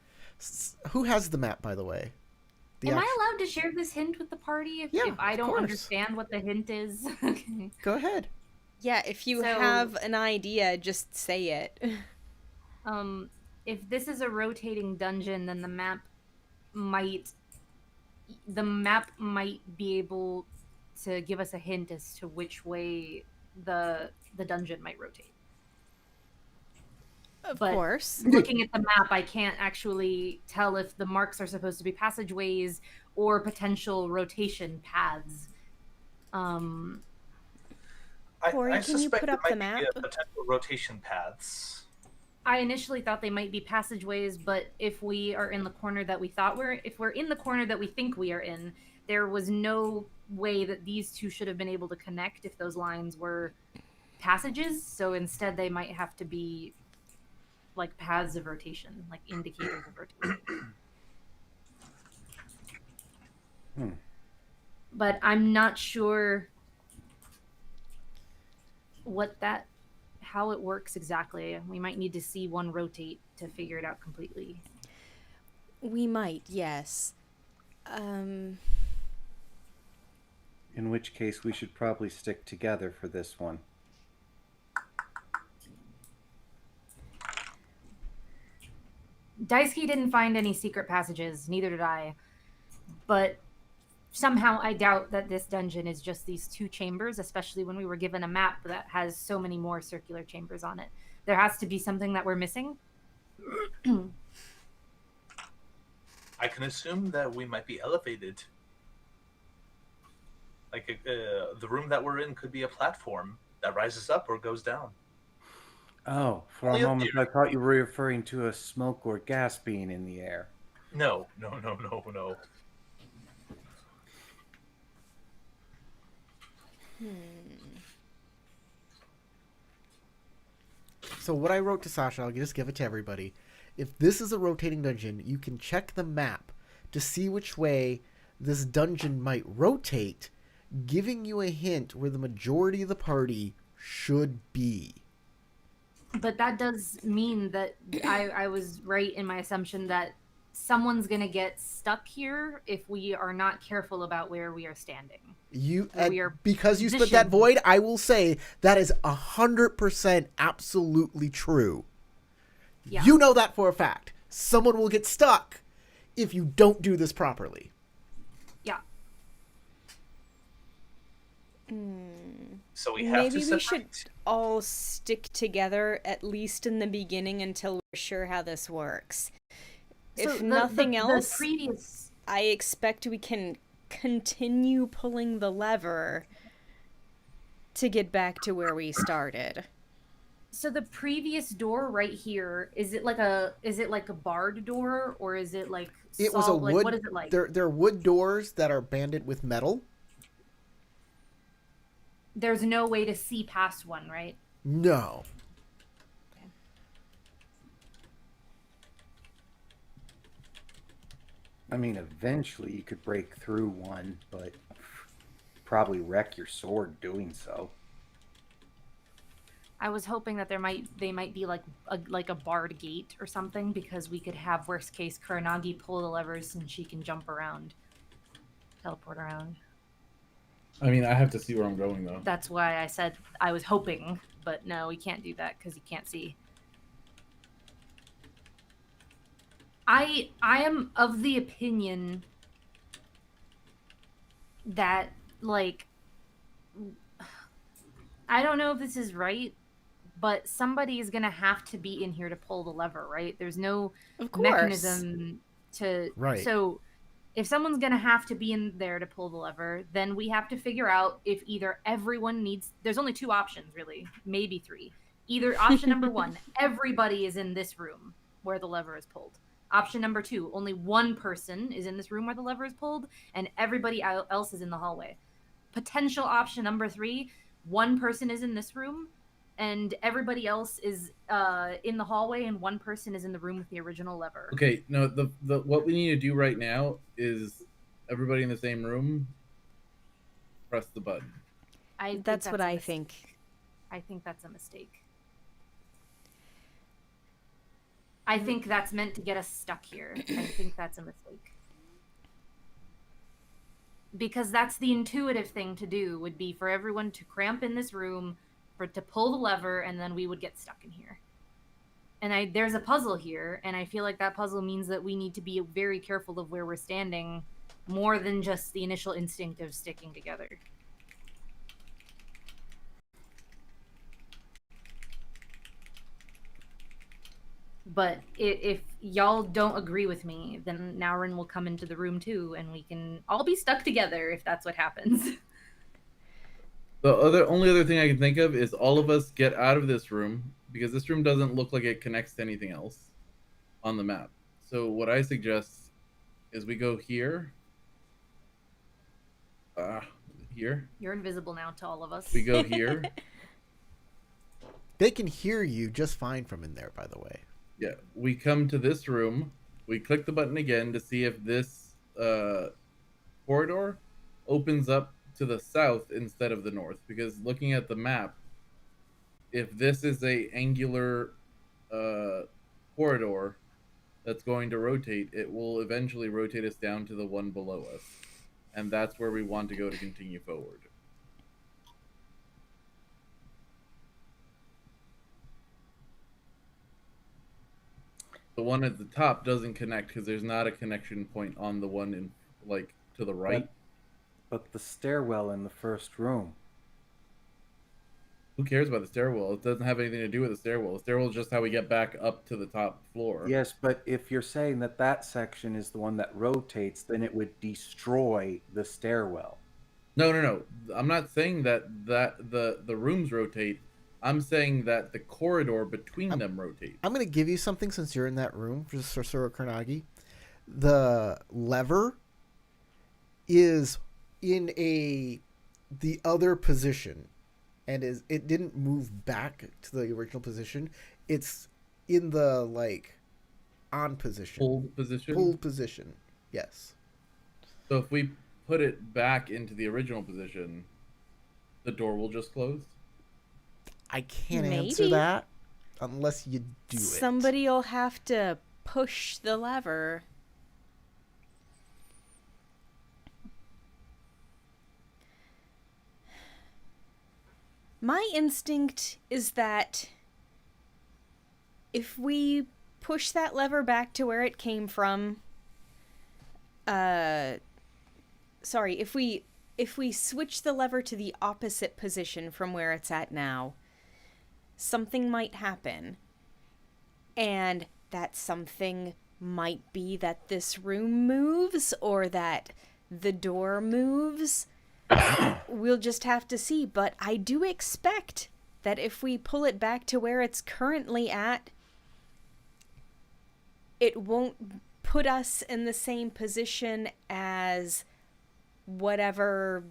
Who has the map, by the way? Am I allowed to share this hint with the party Yeah, if I of don't course. understand what the hint is? Okay. Go ahead. Yeah, if you So- have an idea, just say it. If this is a rotating dungeon, then the map might be able to give us a hint as to which way the dungeon might rotate. Of But- course. Looking at the map, I can't actually tell if the marks are supposed to be passageways or potential rotation paths. Corey, I can you suspect put there up the might be map? potential rotation paths. I initially thought they might be passageways, but if we are in the corner that we thought if we're in the corner that we think we are in, there was no way that these two should have been able to connect if those lines were passages. So instead, they might have to be like paths of rotation, like indicators of rotation. But I'm not sure how it works exactly. We might need to see one rotate to figure it out completely. We might, yes. In which case, we should probably stick together for this one. Daisuke didn't find any secret passages, neither did I. But somehow I doubt that this dungeon is just these two chambers, especially when we were given a map that has so many more circular chambers on it. There has to be something that we're missing. I can assume that we might be elevated. Like the room that we're in could be a platform that rises up or goes down. Oh, for a Only a moment theory. I thought you were referring to a smoke or gas being in the air. No. So what I wrote to Sasha, I'll just give it to everybody. If this is a rotating dungeon, you can check the map to see which way this dungeon might rotate, giving you a hint where the majority of the party should be. But that does mean that I was right in my assumption that someone's going to get stuck here if we are not careful about where we are standing. We are Because you split that positioned. void, I will say that is 100% absolutely true. Yeah. You know that for a fact. Someone will get stuck if you don't do this properly. Yeah. So we have Maybe to we should separate. all stick together, at least in the beginning, until we're sure how this works. So If the- nothing the else, previous I expect we can continue pulling the lever to get back to where we started. So the previous door right here, is it like a barred door or is it like It was a solid- wood. what is it like? There are wood doors that are banded with metal. There's no way to see past one, right? No. I mean, eventually you could break through one, but probably wreck your sword doing so. I was hoping that they might be like a barred gate or something, because we could have, worst case, Kuranagi pull the levers and she can jump around, teleport around. I mean, I have to see where I'm going though. That's why I said I was hoping, but no, we can't do that because you can't see. I am of the opinion that, like, I don't know if this is right, but somebody is gonna have to be in here to pull the lever, right? There's no Of course. mechanism to. Right. So if someone's gonna have to be in there to pull the lever, then we have to figure out if either everyone needs. There's only two options, really, maybe three. Either option number one, everybody is in this room where the lever is pulled. Option number two, only one person is in this room where the lever is pulled, and everybody else is in the hallway. Potential option number three, one person is in this room, and everybody else is in the hallway, and one person is in the room with the original lever. Okay, no, the what we need to do right now is everybody in the same room press the button. That's what I think. I think that's a mistake. I think that's meant to get us stuck here. I think that's a mistake. Because that's the intuitive thing to do, would be for everyone to cramp in this room, to pull the lever, and then we would get stuck in here. And there's a puzzle here, and I feel like that puzzle means that we need to be very careful of where we're standing, more than just the initial instinct of sticking together. But if y'all don't agree with me, then Naurin will come into the room too, and we can all be stuck together if that's what happens. The only other thing I can think of is all of us get out of this room, because this room doesn't look like it connects to anything else on the map. So what I suggest is we go here. Here. You're invisible now to all of us. We go here. They can hear you just fine from in there, by the way. Yeah, we come to this room. We click the button again to see if this corridor opens up to the south instead of the north. Because looking at the map, if this is a angular corridor that's going to rotate, it will eventually rotate us down to the one below us. And that's where we want to go to continue forward. The one at the top doesn't connect because there's not a connection point on the one in, like, to the right. But the stairwell in the first room. Who cares about the stairwell? It doesn't have anything to do with the stairwell. The stairwell is just how we get back up to the top floor. Yes, but if you're saying that that section is the one that rotates, then it would destroy the stairwell. No. I'm not saying that the rooms rotate. I'm saying that the corridor between them rotates. I'm going to give you something since you're in that room, just for Sora Kuranagi. The lever is in the other position, and it didn't move back to the original position. It's in the, like, on position. Pulled position? Pulled position, yes. So if we put it back into the original position, the door will just close? I can't Maybe. answer that unless you do it. Somebody will have to push the lever. My instinct is that if we push that lever back to where it came from, if we switch the lever to the opposite position from where it's at now, something might happen. And that something might be that this room moves or that the door moves. We'll just have to see. But I do expect that if we pull it back to where it's currently at, it won't put us in the same position as whatever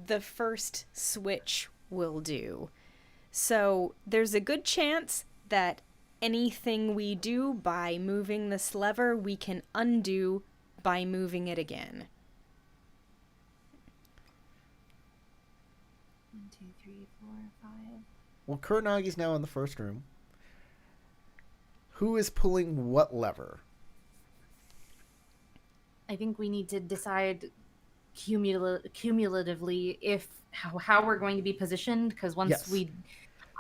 the first switch will do. So there's a good chance that anything we do by moving this lever, we can undo by moving it again. 1, 2, 3, 4, 5. Well, Kurnagi's now in the first room. Who is pulling what lever? I think we need to decide cumulatively if how we're going to be positioned, because once Yes. we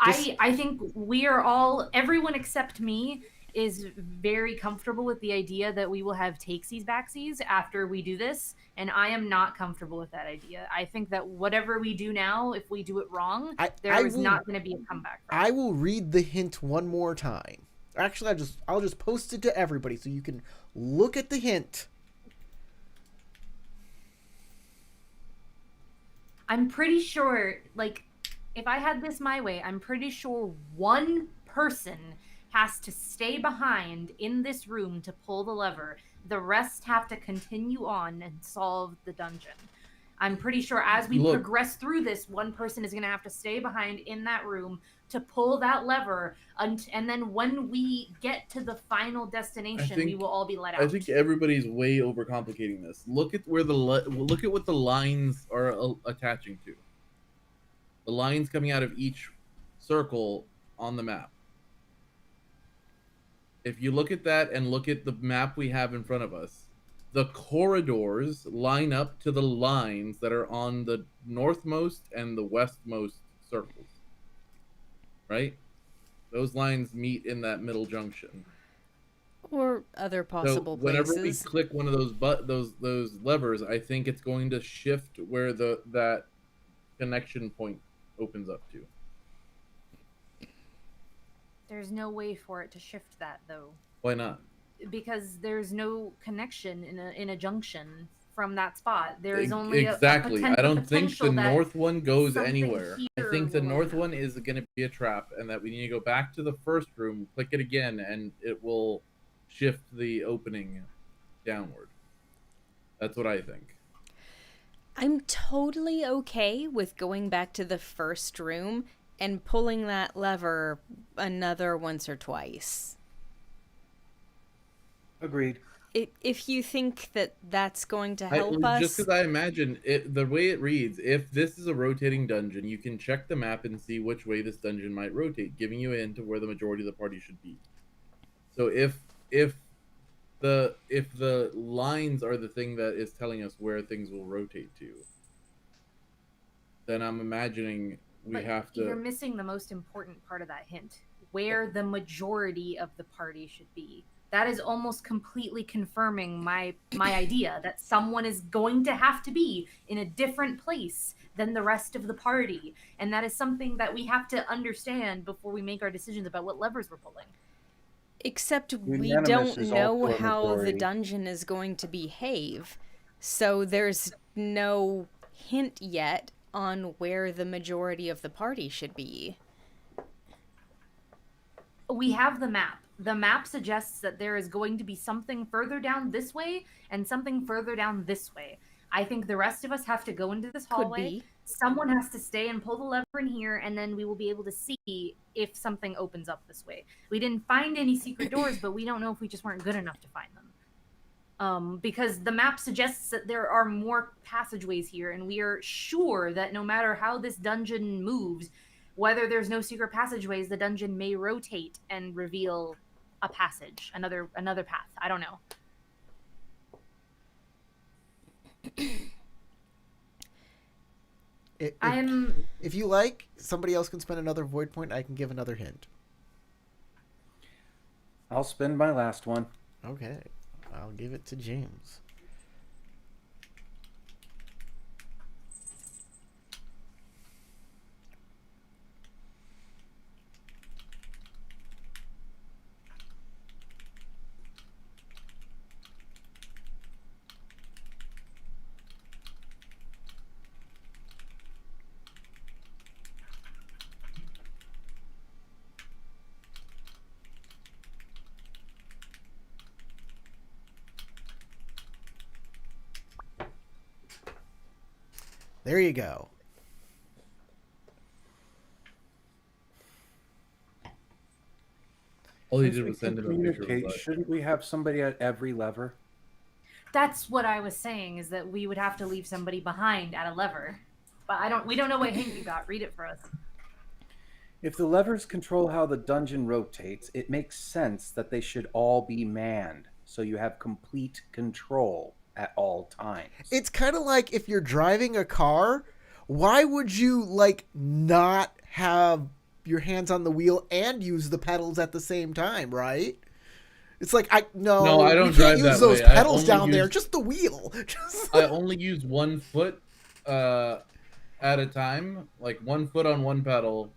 Just- I think we are all, everyone except me is very comfortable with the idea that we will have takesies backsies after we do this, and I am not comfortable with that idea. I think that whatever we do now, if we do it wrong, there is not going to be a comeback from I it. will read the hint one more time. Actually, I'll just post it to everybody so you can look at the hint. I'm pretty sure, like, if I had this my way, I'm pretty sure one person has to stay behind in this room to pull the lever. The rest have to continue on and solve the dungeon. I'm pretty sure as we progress through this, one person is going to have to stay behind in that room to pull that lever. And then when we get to the final destination, we will all be let out. I think everybody's way overcomplicating this. Look at where look at what the lines are attaching to. The lines coming out of each circle on the map. If you look at that and look at the map we have in front of us, the corridors line up to the lines that are on the northmost and the westmost circles. Right? Those lines meet in that middle junction. Or other possible whenever places. we click one of those levers, I think it's going to shift where that connection point opens up to. There's no way for it to shift that, though. Why not? Because there's no connection in a junction from that spot. There is only exactly. I don't think the north one goes anywhere. I think the north one is going to be a trap, and that we need to go back to the first room, click it again, and it will shift the opening downward. That's what I think. I'm totally okay with going back to the first room and pulling that lever another once or twice. Agreed. If you think that that's going to help us... Just because I imagine, the way it reads, if this is a rotating dungeon, you can check the map and see which way this dungeon might rotate, giving you a hint of where the majority of the party should be. So if the lines are the thing that is telling us where things will rotate to, then I'm imagining have to... You're missing the most important part of that hint, where the majority of the party should be. That is almost completely confirming my idea that someone is going to have to be in a different place than the rest of the party. And that is something that we have to understand before we make our decisions about what levers we're pulling. Except we Unanimous don't is know also a how the majority. dungeon is going to behave. So there's no hint yet on where the majority of the party should be. We have the map. The map suggests that there is going to be something further down this way and something further down this way. I think the rest of us have to go into this hallway. Could be. Someone has to stay and pull the lever in here, and then we will be able to see if something opens up this way. We didn't find any secret doors, but we don't know if we just weren't good enough to find them. Because the map suggests that there are more passageways here, and we are sure that no matter how this dungeon moves, whether there's no secret passageways, the dungeon may rotate and reveal a passage, another path. I don't know. If you like, somebody else can spend another void point. I can give another hint. I'll spend my last one. Okay, I'll give it to James. There you go. All he Since did we was can send him a picture of communicate, his butt. shouldn't we have somebody at every lever? That's what I was saying, is that we would have to leave somebody behind at a lever. But we don't know what hint you got. Read it for us. If the levers control how the dungeon rotates, it makes sense that they should all be manned, so you have complete control at all times. It's kind of like if you're driving a car, why would you like not have your hands on the wheel and use the pedals at the same time, right? It's like No, I don't we drive can't use that those way. I pedals only down there, use- just the wheel. Just I only use 1 foot at a time, like 1 foot on one pedal,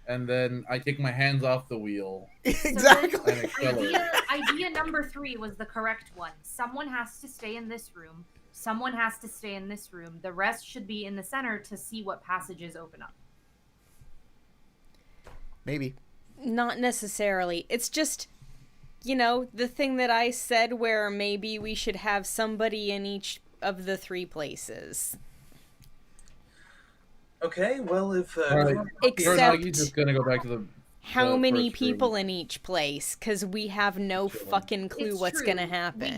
and then I take my hands off the wheel. exactly. And accelerate. Idea number 3 was the correct one. Someone has to stay in this room. Someone has to stay in this room. The rest should be in the center to see what passages open up. Maybe. Not necessarily. It's just, you know, the thing that I said where maybe we should have somebody in each of the 3 places. Okay, well, if Alright. Except Kuranagi's just gonna go back to the how the many first room. people in each place? Because we have no Chilling. fucking clue It's what's true. gonna happen.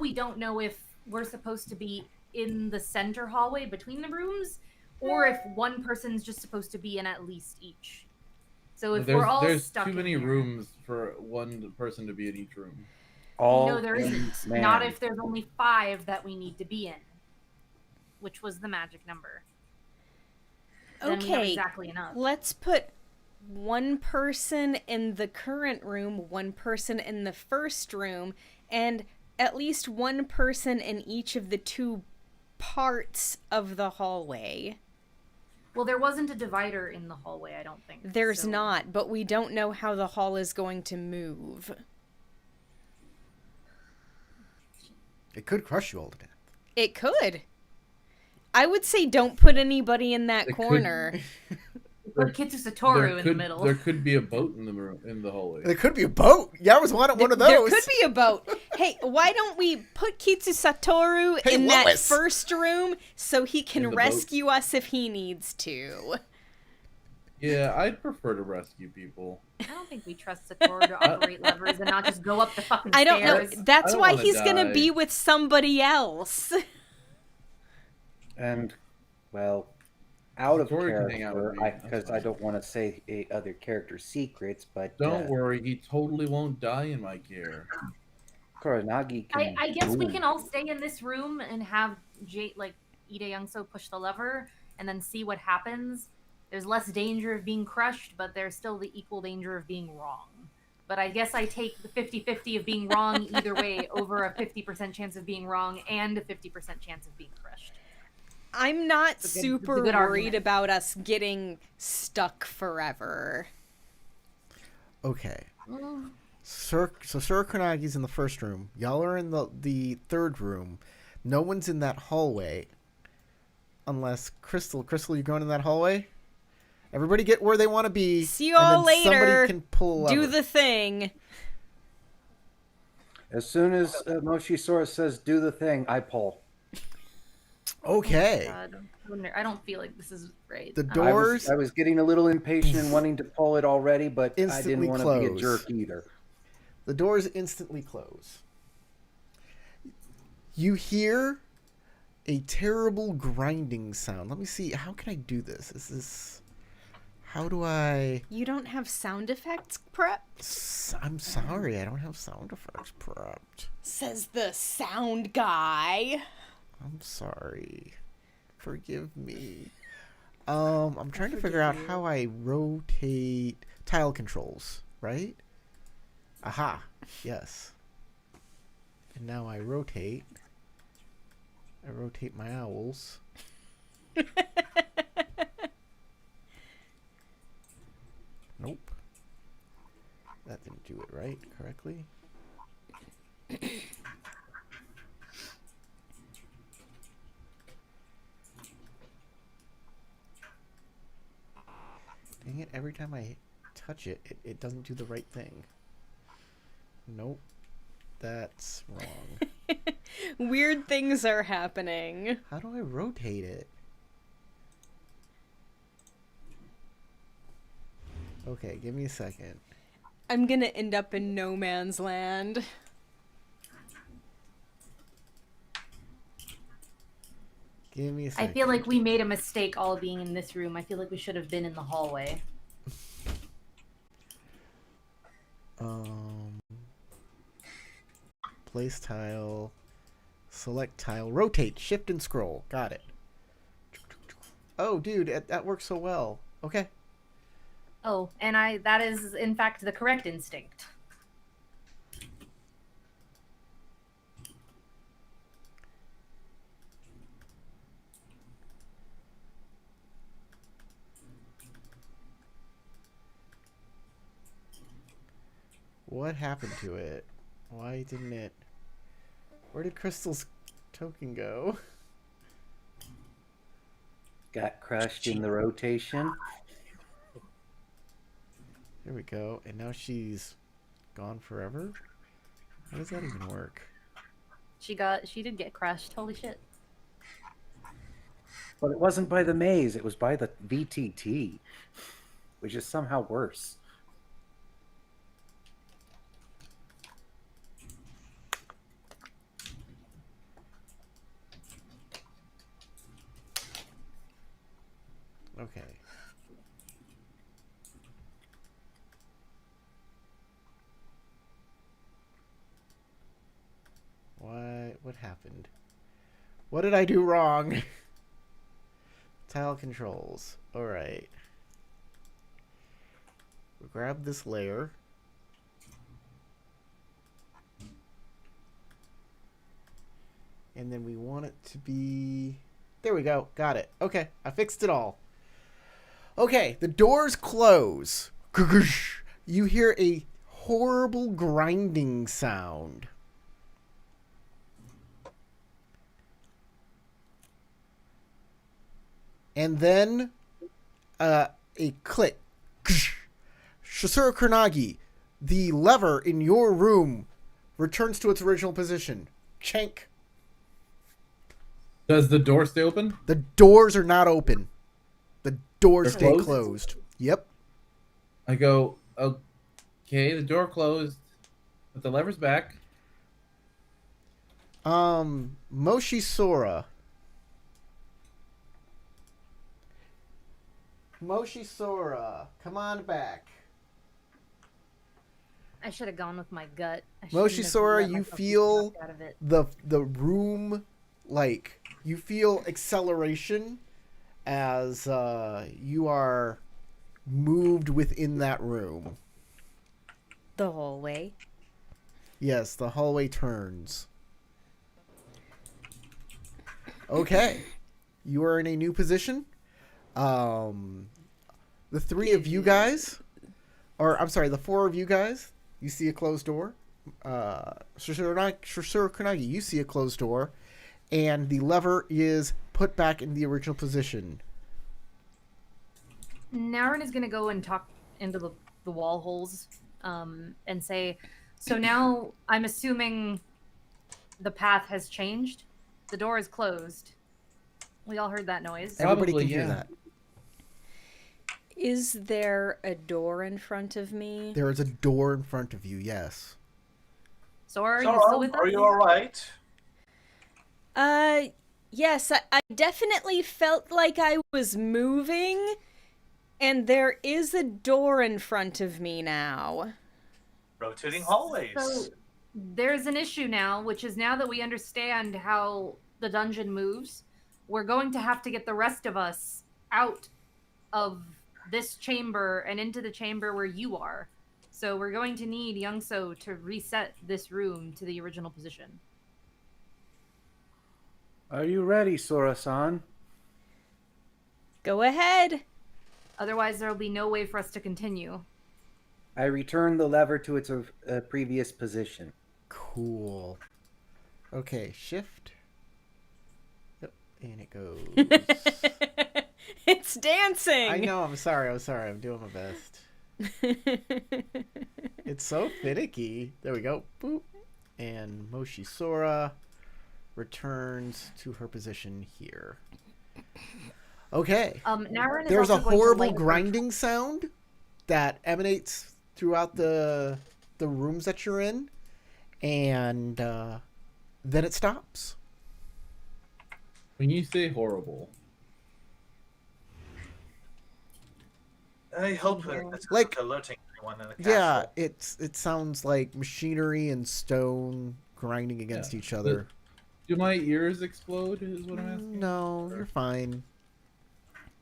We don't know if we're supposed to be in the center hallway between the rooms, or if one person's just supposed to be in at least each. So if we're all there's stuck too in many here- rooms for one person to be in each room. All No, there isn't. manned. Not if there's only 5 that we need to be in, which was the magic number. Then we have Okay, exactly enough. let's put one person in the current room, one person in the first room, and at least one person in each of the 2 parts of the hallway. Well, there wasn't a divider in the hallway, I don't think. There's so- not, but we don't know how the hall is going to move. It could crush you all to death. It could. I would say don't put anybody in that It could- corner. Put Kitsu Satoru in the middle. There could be a boat in the room in the hallway. There could be a boat. Yeah, I was wanting one of those. There could be a boat. Hey, why don't we put Kitsu Satoru Hey, in that Lois. first room so he can In the rescue us if he needs to? Yeah, I'd prefer to rescue people. I don't think we trust Satoru to operate levers and not just go up the fucking I don't know. stairs. That's I don't why wanna he's gonna die. be with somebody else. And, well, out of Tori can hang out with character, me, that's because I don't want to say other characters' secrets, but Don't worry, he totally won't die in my care. Kuranagi can. I guess we move. can all stay in this room and have Ide Youngso push the lever and then see what happens. There's less danger of being crushed, but there's still the equal danger of being wrong. But I guess I take the 50-50 of being wrong either way over a 50% chance of being wrong and a 50% chance of being crushed. I'm not It's a super good worried argument. about us getting stuck forever. Okay. Sir Kunagi's in the first room. Y'all are in the third room. No one's in that hallway. Unless Crystal, you going in that hallway? Everybody get where they want to be. See you and all then later. Somebody can pull a Do lever. the thing. As soon as Moshisora says "do the thing," I pull. Okay. God, I don't feel like this is right. The doors I was getting a little impatient and wanting to pull it already, but I Instantly didn't want to be a close. jerk either. The doors instantly close. You hear a terrible grinding sound. Let me see. How can I do this? How do I... You don't have sound effects prepped? I'm sorry. I don't have sound effects prepped. Says the sound guy. I'm sorry. Forgive me. I'm trying to figure out how I rotate tile controls, right? Aha. Yes. And now I rotate. I rotate my owls. Nope. That didn't do it right correctly. Dang it, every time I touch it, it doesn't do the right thing. Nope. That's wrong. Weird things are happening. How do I rotate it? Okay, give me a second. I'm gonna end up in no man's land. Give me a I second. feel like we made a mistake all being in this room. I feel like we should have been in the hallway. Place tile. Select tile. Rotate. Shift and scroll. Got it. Oh, dude, that works so well. Okay. Oh, and that is in fact the correct instinct. What happened to it? Why didn't it... Where did Crystal's token go? Got crushed in the rotation. There we go. And now she's gone forever? How does that even work? She did get crushed. Holy shit. But it wasn't by the maze, it was by the VTT, which is somehow worse. Okay. What happened? What did I do wrong? Tile controls. Alright. We'll grab this layer. And then we want it to be... There we go. Got it. Okay. I fixed it all. Okay. The doors close. You hear a horrible grinding sound. And then a click. Shasura Kurnagi, the lever in your room returns to its original position. Chank. Does the door stay open? The doors are not open. The doors They're stay closed? closed. Yep. I go, okay, the door closed, but the lever's back. Moshi Sora. Moshi Sora, come on back. I should have gone with my gut. I shouldn't Moshi have Sora, let you myself be feel talked out of it. the room, like, you feel acceleration as you are moved within that room. The hallway. Yes, the hallway turns. Okay. You are in a new position. The three of you guys, or I'm sorry, the four of you guys, you see a closed door. Shasura Kurnagi, you see a closed door, and the lever is put back in the original position. Naren is going to go and talk into the wall holes and say, so now I'm assuming the path has changed. The door is closed. We all heard that noise. Everybody Probably, can hear yeah. that. Is there a door in front of me? There is a door in front of you, yes. Sora, are you Sora, still with us? are you alright? Yes, I definitely felt like I was moving, and there is a door in front of me now. Rotating hallways. So there's an issue now, which is now that we understand how the dungeon moves, we're going to have to get the rest of us out of this chamber and into the chamber where you are. So we're going to need Youngso to reset this room to the original position. Are you ready, Sora-san? Go ahead. Otherwise, there will be no way for us to continue. I return the lever to its previous position. Cool. Okay, shift. Yep, and it goes. It's dancing. I know, I'm sorry, I'm doing my best. It's so finicky. There we go. Boop. And Moshi Sora. returns to her position here. Okay. Naren is There's a also going to horrible light her- grinding sound that emanates throughout the rooms that you're in, and then it stops. When you say horrible, I hope it's Like- not alerting anyone in the Yeah, castle. it sounds like machinery and stone grinding against Yeah. each other. do my ears explode? Is what I'm asking. No, you're fine.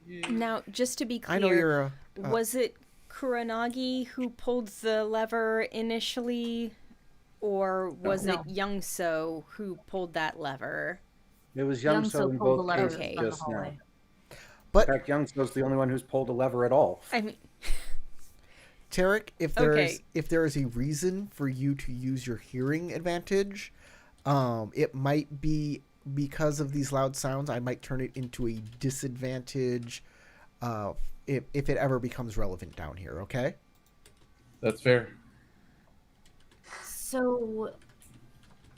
Yeah. Now, just to be clear, I know you're a. was it Kuranagi who pulled the lever initially, or was No. it Youngso who pulled that lever? It was Young Youngso So in pulled the both lever cases Okay. from the just now. hallway. But In fact, Youngso's the only one who's pulled a lever at all. I mean, Tarek, if Okay. there is a reason for you to use your hearing advantage, it might be because of these loud sounds. I might turn it into a disadvantage, if it ever becomes relevant down here. Okay. That's fair. So,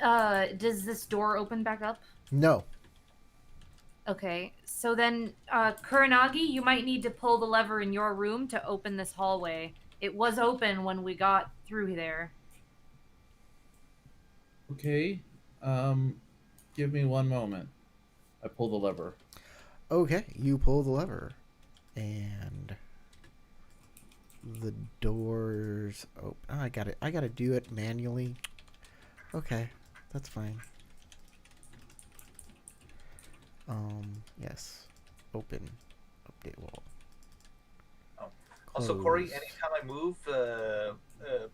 does this door open back up? No. Okay, so then, Kuranagi, you might need to pull the lever in your room to open this hallway. It was open when we got through there. Okay. Give me one moment. I pull the lever. Okay, you pull the lever, and the doors. Oh, I got it. I got to do it manually. Okay, that's fine. Yes. Open. Update wall. Also, Corey, Close. anytime I move,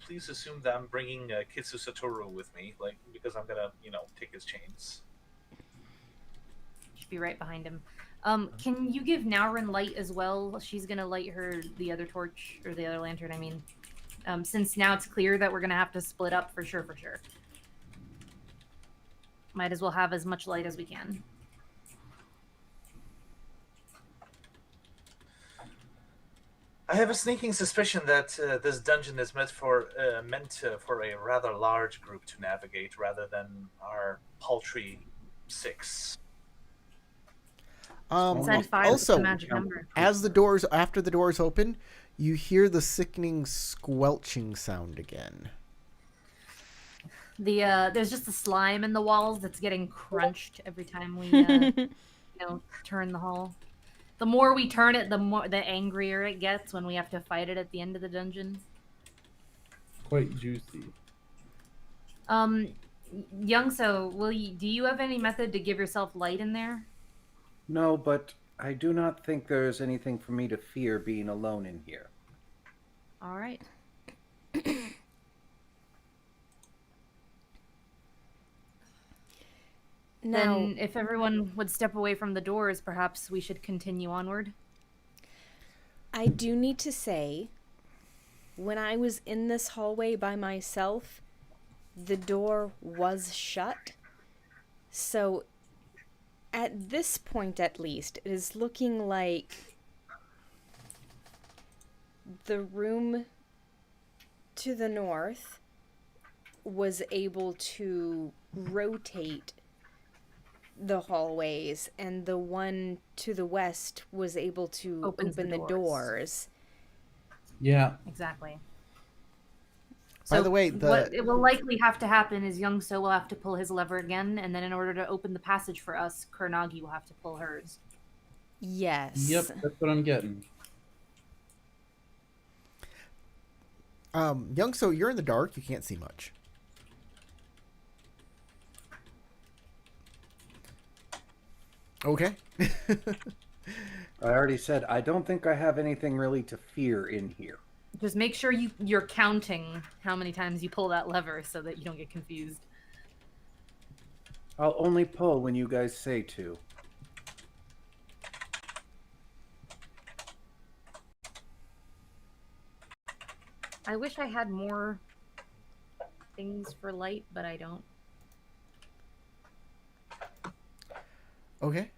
please assume that I'm bringing Kitsu Satoru with me, like because I'm gonna, take his chains. Should be right behind him. Can you give Naurin light as well? She's gonna light the other torch, or the other lantern, I mean. Since now it's clear that we're gonna have to split up for sure. Might as well have as much light as we can. I have a sneaking suspicion that this dungeon is meant for a rather large group to navigate, rather than our paltry 6. Said 5 is also, the magic number. after the doors open, you hear the sickening squelching sound again. There's just a slime in the walls that's getting crunched every time we turn the hall. The more we turn it, the angrier it gets when we have to fight it at the end of the dungeon. Quite juicy. Youngso, do you have any method to give yourself light in there? No, but I do not think there's anything for me to fear being alone in here. All right. now, Then, if everyone would step away from the doors, perhaps we should continue onward. I do need to say, when I was in this hallway by myself, the door was shut. So, at this point at least, it is looking like the room to the north was able to rotate the hallways, and the one to the west was able to Opens open the the doors. doors. Yeah. Exactly. By the way, what it will likely have to happen is Youngso will have to pull his lever again, and then in order to open the passage for us, Kuranagi will have to pull hers. Yes. Yep. That's what I'm getting. Youngso, you're in the dark. You can't see much. Okay. I already said I don't think I have anything really to fear in here. Just make sure you're counting how many times you pull that lever so that you don't get confused. I'll only pull when you guys say to. I wish I had more things for light, but I don't. Okay.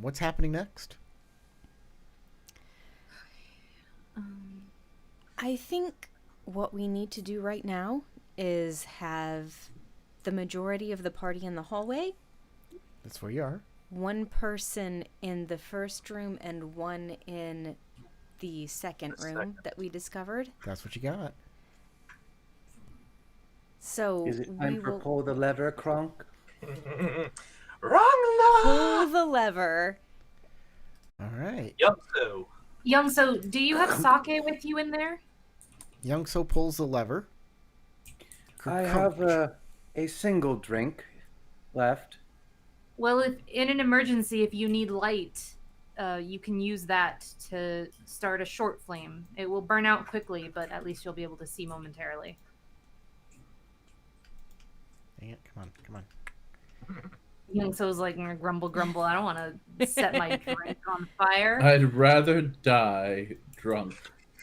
What's happening next? I think what we need to do right now is have the majority of the party in the hallway That's where you are. One person in the first room and one in the second room that we discovered. That's what you got. So Is it we time for will pull the lever, Kronk? Wrong pull the lever. All right. Youngsu. Young, do you have sake with you in there? Youngso pulls the lever. I have a single drink left. Well, if in an emergency, if you need light, you can use that to start a short flame. It will burn out quickly, but at least you'll be able to see momentarily. Dang it. Come on. Young So's like, grumble, grumble. I don't want to set my drink on fire. I'd rather die drunk.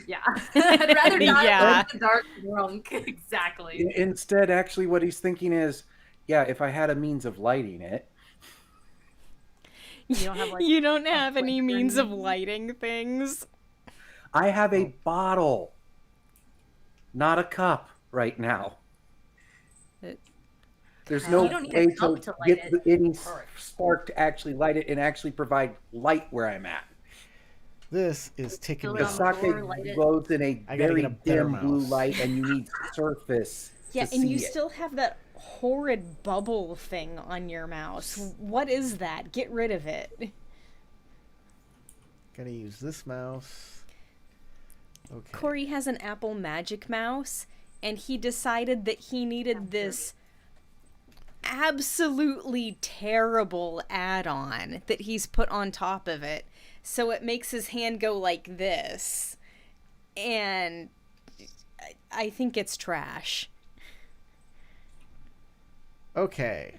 Yeah. I'd rather die Yeah. in the dark drunk. Exactly. Instead, actually, what he's thinking is, yeah, if I had a means of lighting it. You don't have, like, You don't have any flicker means of means? lighting things. I have a bottle, not a cup right now. It- There's You no don't need a way cup to to light get it. any spark to actually light it and actually provide light where I'm at. This is ticking Fill me it The on off. the floor, sake light it. glows in a I gotta very get a better dim blue mouse. light, and you need surface Yeah, to and see you it. still have that horrid bubble thing on your mouse. What is that? Get rid of it. Gotta use this mouse. Okay. Corey has an Apple Magic Mouse, and he decided that he needed this absolutely terrible add-on that he's put on top of it. So it makes his hand go like this. And I think it's trash. Okay.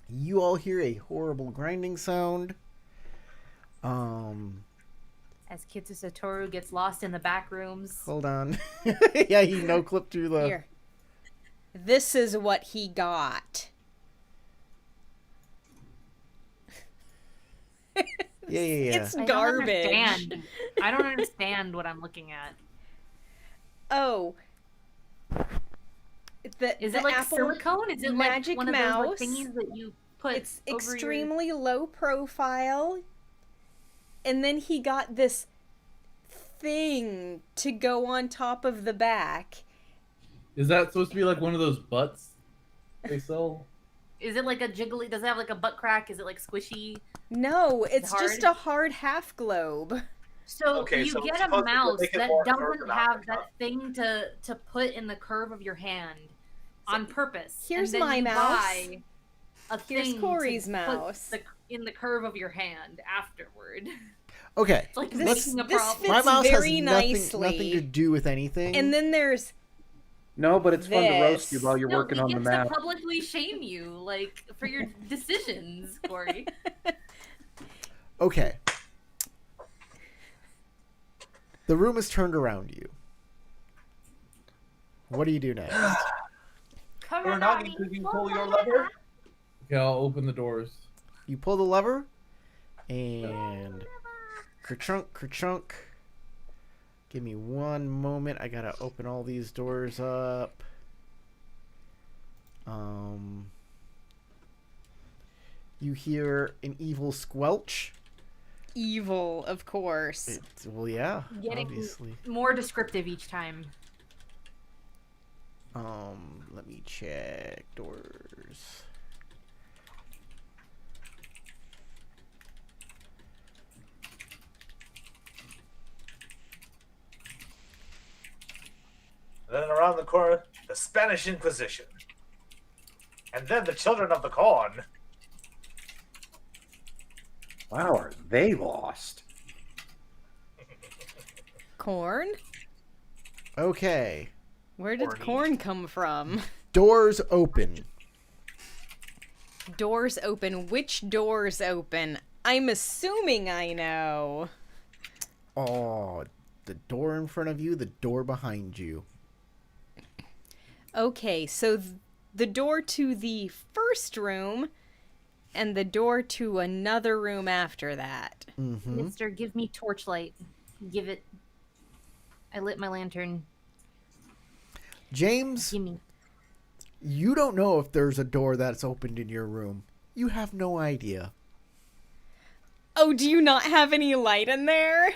You all hear a horrible grinding sound. As Kitsu Satoru gets lost in the back rooms. Hold on. Yeah, he no clipped through the. Here. This is what he got. Yeah. It's I don't garbage. understand. I don't understand what I'm looking at. Oh. Is the it like Apple silicone? Is it Magic like one Mouse? of those like, thingies that you put It's over extremely low profile. And then he got this thing to go on top of the back. Is that supposed to be like one of those butts they sell? Is it like a jiggly? Does it have like a butt crack? Is it like squishy? No, it's just hard? a hard half globe. So Okay, you so it's get a supposed to mouse make it that more doesn't ergonomic, have huh? that thing to put in the curve of your hand on purpose. here's and then my you mouse. buy a Here's thing Corey's to mouse. Put in the curve of your hand afterward. Okay. It's like This- making a this problem. fits My mouse has very nothing nicely. to do with anything. And then there's No, but it's fun to roast you This. while you're No, working he on the gets map. to publicly shame you, like, for your decisions, Corey. Okay. The room is turned around you. What do you do next? Uranagi, could you pull your lever? Okay, I'll open the doors. You pull the lever, and kerchunk, kerchunk. Give me one moment. I gotta open all these doors up. You hear an evil squelch. evil, of course. Well, yeah, Getting obviously. more descriptive each time. Let me check doors. Then around the corner, the Spanish Inquisition. And then the Children of the Corn. Wow, are they lost? Corn? Okay, Where did Corny. corn come from? doors open. Doors open. Which doors open? I'm assuming I know. Oh, the door in front of you, the door behind you. Okay, so the door to the first room and the door to another room after that. Mm-hmm. Mister, give me torchlight. Give it. I lit my lantern. James, Gimme. you don't know if there's a door that's opened in your room. You have no idea. Oh, do you not have any light in there?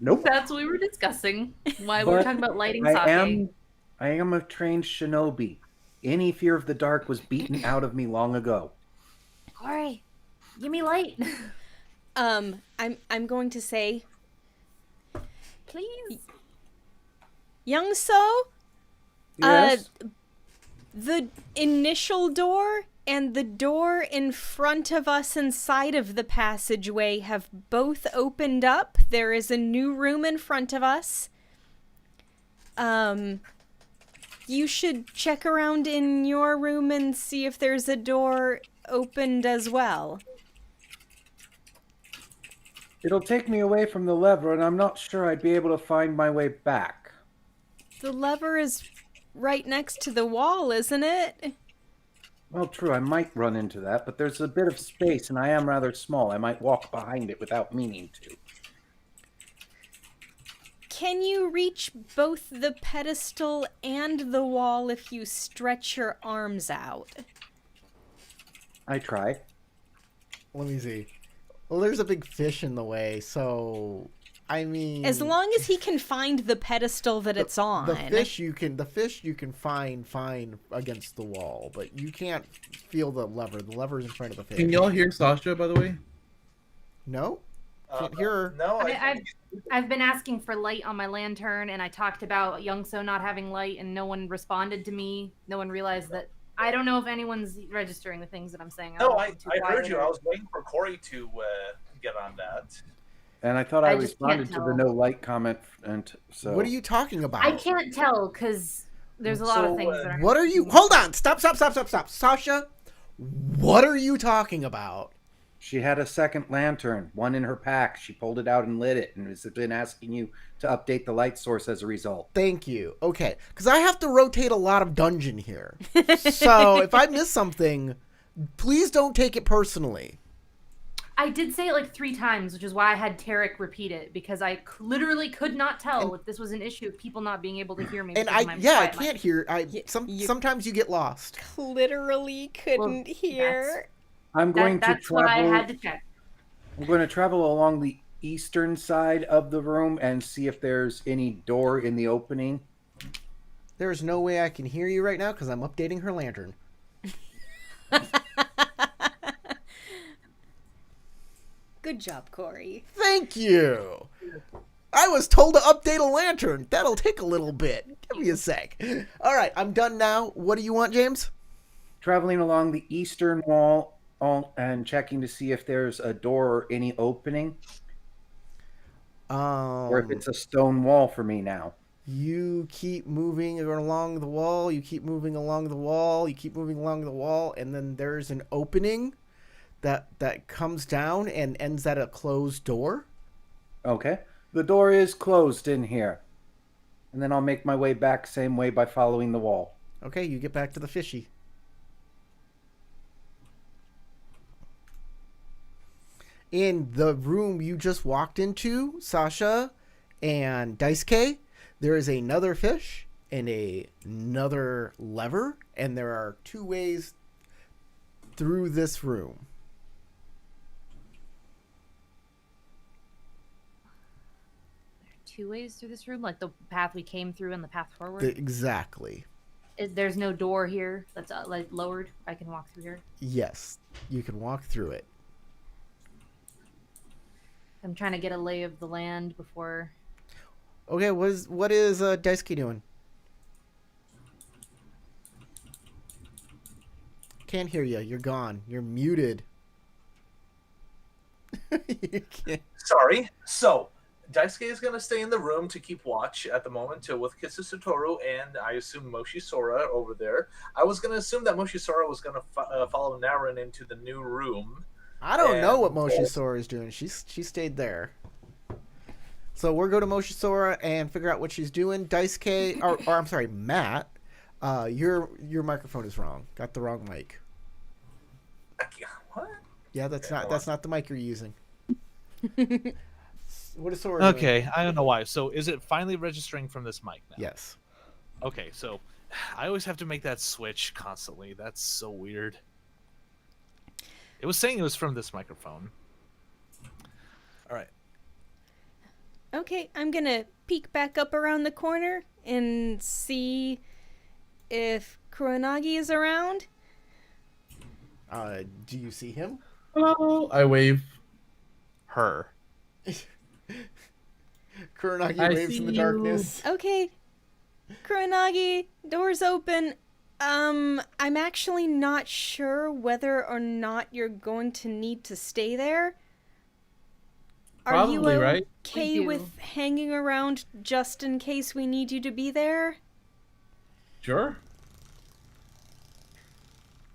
Nope. That's what we were discussing. Why we were But talking about lighting I sake. am a trained shinobi. Any fear of the dark was beaten out of me long ago. Corey, give me light. I'm going to say, Please. Young So, Yes. the initial door and the door in front of us inside of the passageway have both opened up. There is a new room in front of us. You should check around in your room and see if there's a door opened as well. It'll take me away from the lever, and I'm not sure I'd be able to find my way back. The lever is right next to the wall, isn't it? Well, true, I might run into that, but there's a bit of space, and I am rather small. I might walk behind it without meaning to. Can you reach both the pedestal and the wall if you stretch your arms out? I try. Let me see. Well, there's a big fish in the way, so I mean, As long as he can find the pedestal that it's on. the fish you can find fine against the wall, but you can't feel the lever. The lever's in front of the fish. Can y'all hear Sasha, by the way? No, can't hear her. No, I've been asking for light on my lantern, and I talked about Youngso not having light, and no one responded to me. No one realized that. I don't know if anyone's registering the things that I'm saying. no, I heard you. I was waiting for Corey to get on that. And I thought I I just responded can't to the tell. no light comment, and so. What are you talking about? I can't tell because there's a lot of So, things that are. What are you? Hold on! Stop! Sasha, what are you talking about? She had a second lantern, one in her pack. She pulled it out and lit it, and has been asking you to update the light source as a result. Thank you. Okay, because I have to rotate a lot of dungeon here, so if I miss something, please don't take it personally. I did say it like 3 times, which is why I had Tarek repeat it because I literally could not tell if this was an issue of people not being able to hear me. And because I of my quiet mic. can't hear. Sometimes you get lost. Literally couldn't hear. I'm going to That's what I travel. had to check. I'm going to travel along the eastern side of the room and see if there's any door in the opening. There's no way I can hear you right now because I'm updating her lantern. Good job, Corey. Thank you. I was told to update a lantern. That'll take a little bit. Give me a sec. All right, I'm done now. What do you want, James? Traveling along the eastern wall and checking to see if there's a door or any opening, or if it's a stone wall for me now. You keep moving along the wall. You keep moving along the wall. You keep moving along the wall, and then there's an opening that comes down and ends at a closed door. Okay. The door is closed in here. And then I'll make my way back same way by following the wall. Okay, you get back to the fishy. In the room you just walked into, Sasha and Daisuke, there is another fish and another lever, and there are 2 ways through this room. There are 2 ways through this room, like the path we came through and the path forward. Exactly. There's no door here that's like lowered. I can walk through here. Yes, you can walk through it. I'm trying to get a lay of the land before. Okay, what is Daisuke doing? Can't hear you. You're gone. You're muted. You can't. Sorry. So, Daisuke is going to stay in the room to keep watch at the moment with Kisu Satoru and I assume Moshi Sora over there. I was going to assume that Moshi Sora was going to follow Naren into the new room. I don't know what And- Moshi Sora is doing. She stayed there. So we'll go to Moshi Sora and figure out what she's doing. Daisuke, or I'm sorry, Matt, your microphone is wrong. Got the wrong mic. What? Yeah, that's Okay, not the mic you're using. What is Sora doing? Okay, I don't know why. So is it finally registering from this mic now? Yes. Okay, so I always have to make that switch constantly. That's so weird. It was saying it was from this microphone. All right. Okay, I'm gonna peek back up around the corner and see if Kuronagi is around. Do you see him? Hello. I wave. Her. Kuronagi I waves see in the you. darkness. Okay, Kuronagi, doors open. I'm actually not sure whether or not you're going to need to stay there. Are you Probably, right? okay We do. with hanging around just in case we need you to be there? Sure.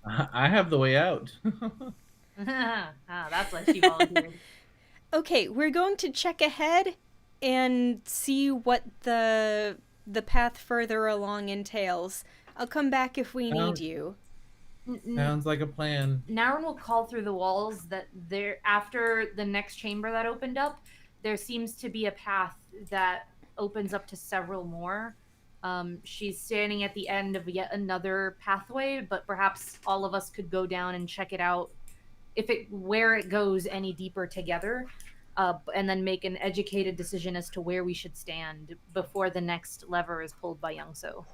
I have the way out. That's why she volunteered. Okay, we're going to check ahead and see what the path further along entails. I'll come back if we need you. Sounds like a plan. Naren will call through the walls that there, after the next chamber that opened up, there seems to be a path that opens up to several more. She's standing at the end of yet another pathway, but perhaps all of us could go down and check it out where it goes any deeper together, and then make an educated decision as to where we should stand before the next lever is pulled by Youngso.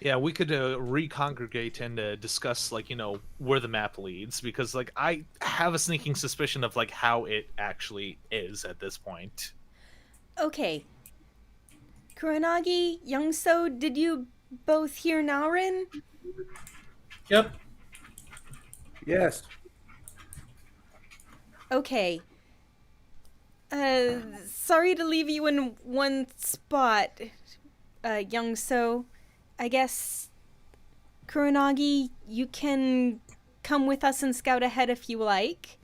Yeah, we could recongregate and discuss, like, where the map leads, because, like, I have a sneaking suspicion of, like, how it actually is at this point. Okay. Kuronagi, Youngso, did you both hear Naren? Yep. Yes. Okay. Sorry to leave you in one spot, Youngso. I guess, Kuronagi, you can come with us and scout ahead if you like.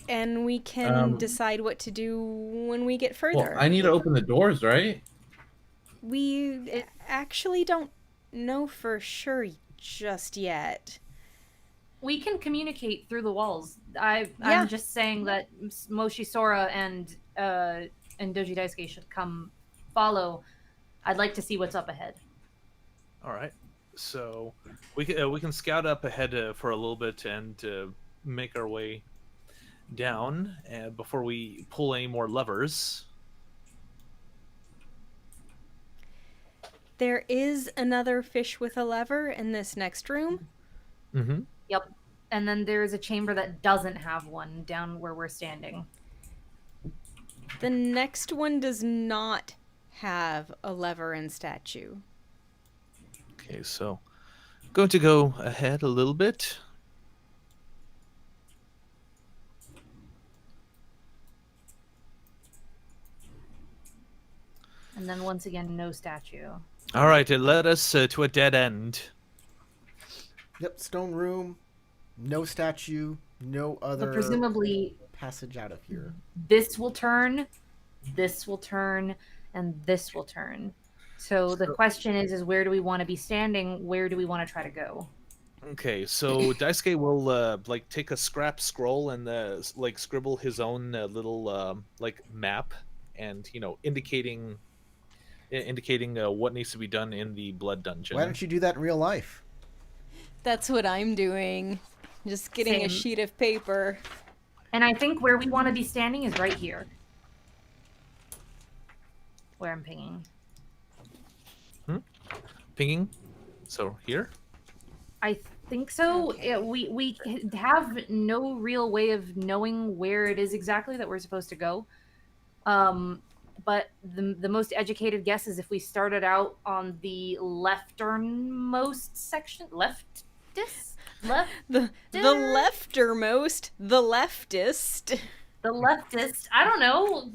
And we can decide what to do when we get further. Well, I need to open the doors, right? We actually don't know for sure just yet. We can communicate through the walls. I'm just saying that Moshi Sora and Doji Daisuke should come follow. I'd like to see what's up ahead. All right. So we can scout up ahead for a little bit and make our way down before we pull any more levers. There is another fish with a lever in this next room. Mm-hmm. Yep. And then there's a chamber that doesn't have one down where we're standing. The next one does not have a lever and statue. Okay, so going to go ahead a little bit. And then once again, no statue. All right, it led us to a dead end. Yep, stone room, no statue, no other But presumably, passage out of here. this will turn, and this will turn. So the question is where do we want to be standing? Where do we want to try to go? Okay, so Daisuke will like take a scrap scroll and like scribble his own little like map, and indicating what needs to be done in the blood dungeon. Why don't you do that in real life? That's what I'm doing. Just getting a Same. sheet of paper. And I think where we want to be standing is right here. Where I'm pinging. Pinging? So here? I think so. Okay. We have no real way of knowing where it is exactly that we're supposed to go. But the most educated guess is if we started out on the lefternmost section, The leftermost, the leftist. the leftist. I don't know.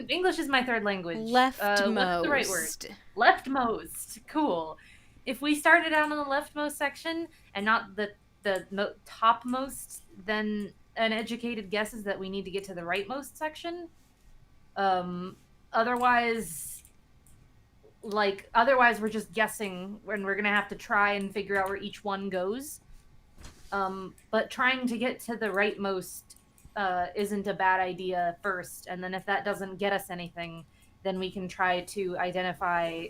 English is my third language. Leftmost. What's the right word? Leftmost. Cool. If we started out on the leftmost section and not the topmost, then an educated guess is that we need to get to the rightmost section. Otherwise we're just guessing, and we're gonna have to try and figure out where each one goes. But trying to get to the rightmost isn't a bad idea first, and then if that doesn't get us anything, then we can try to identify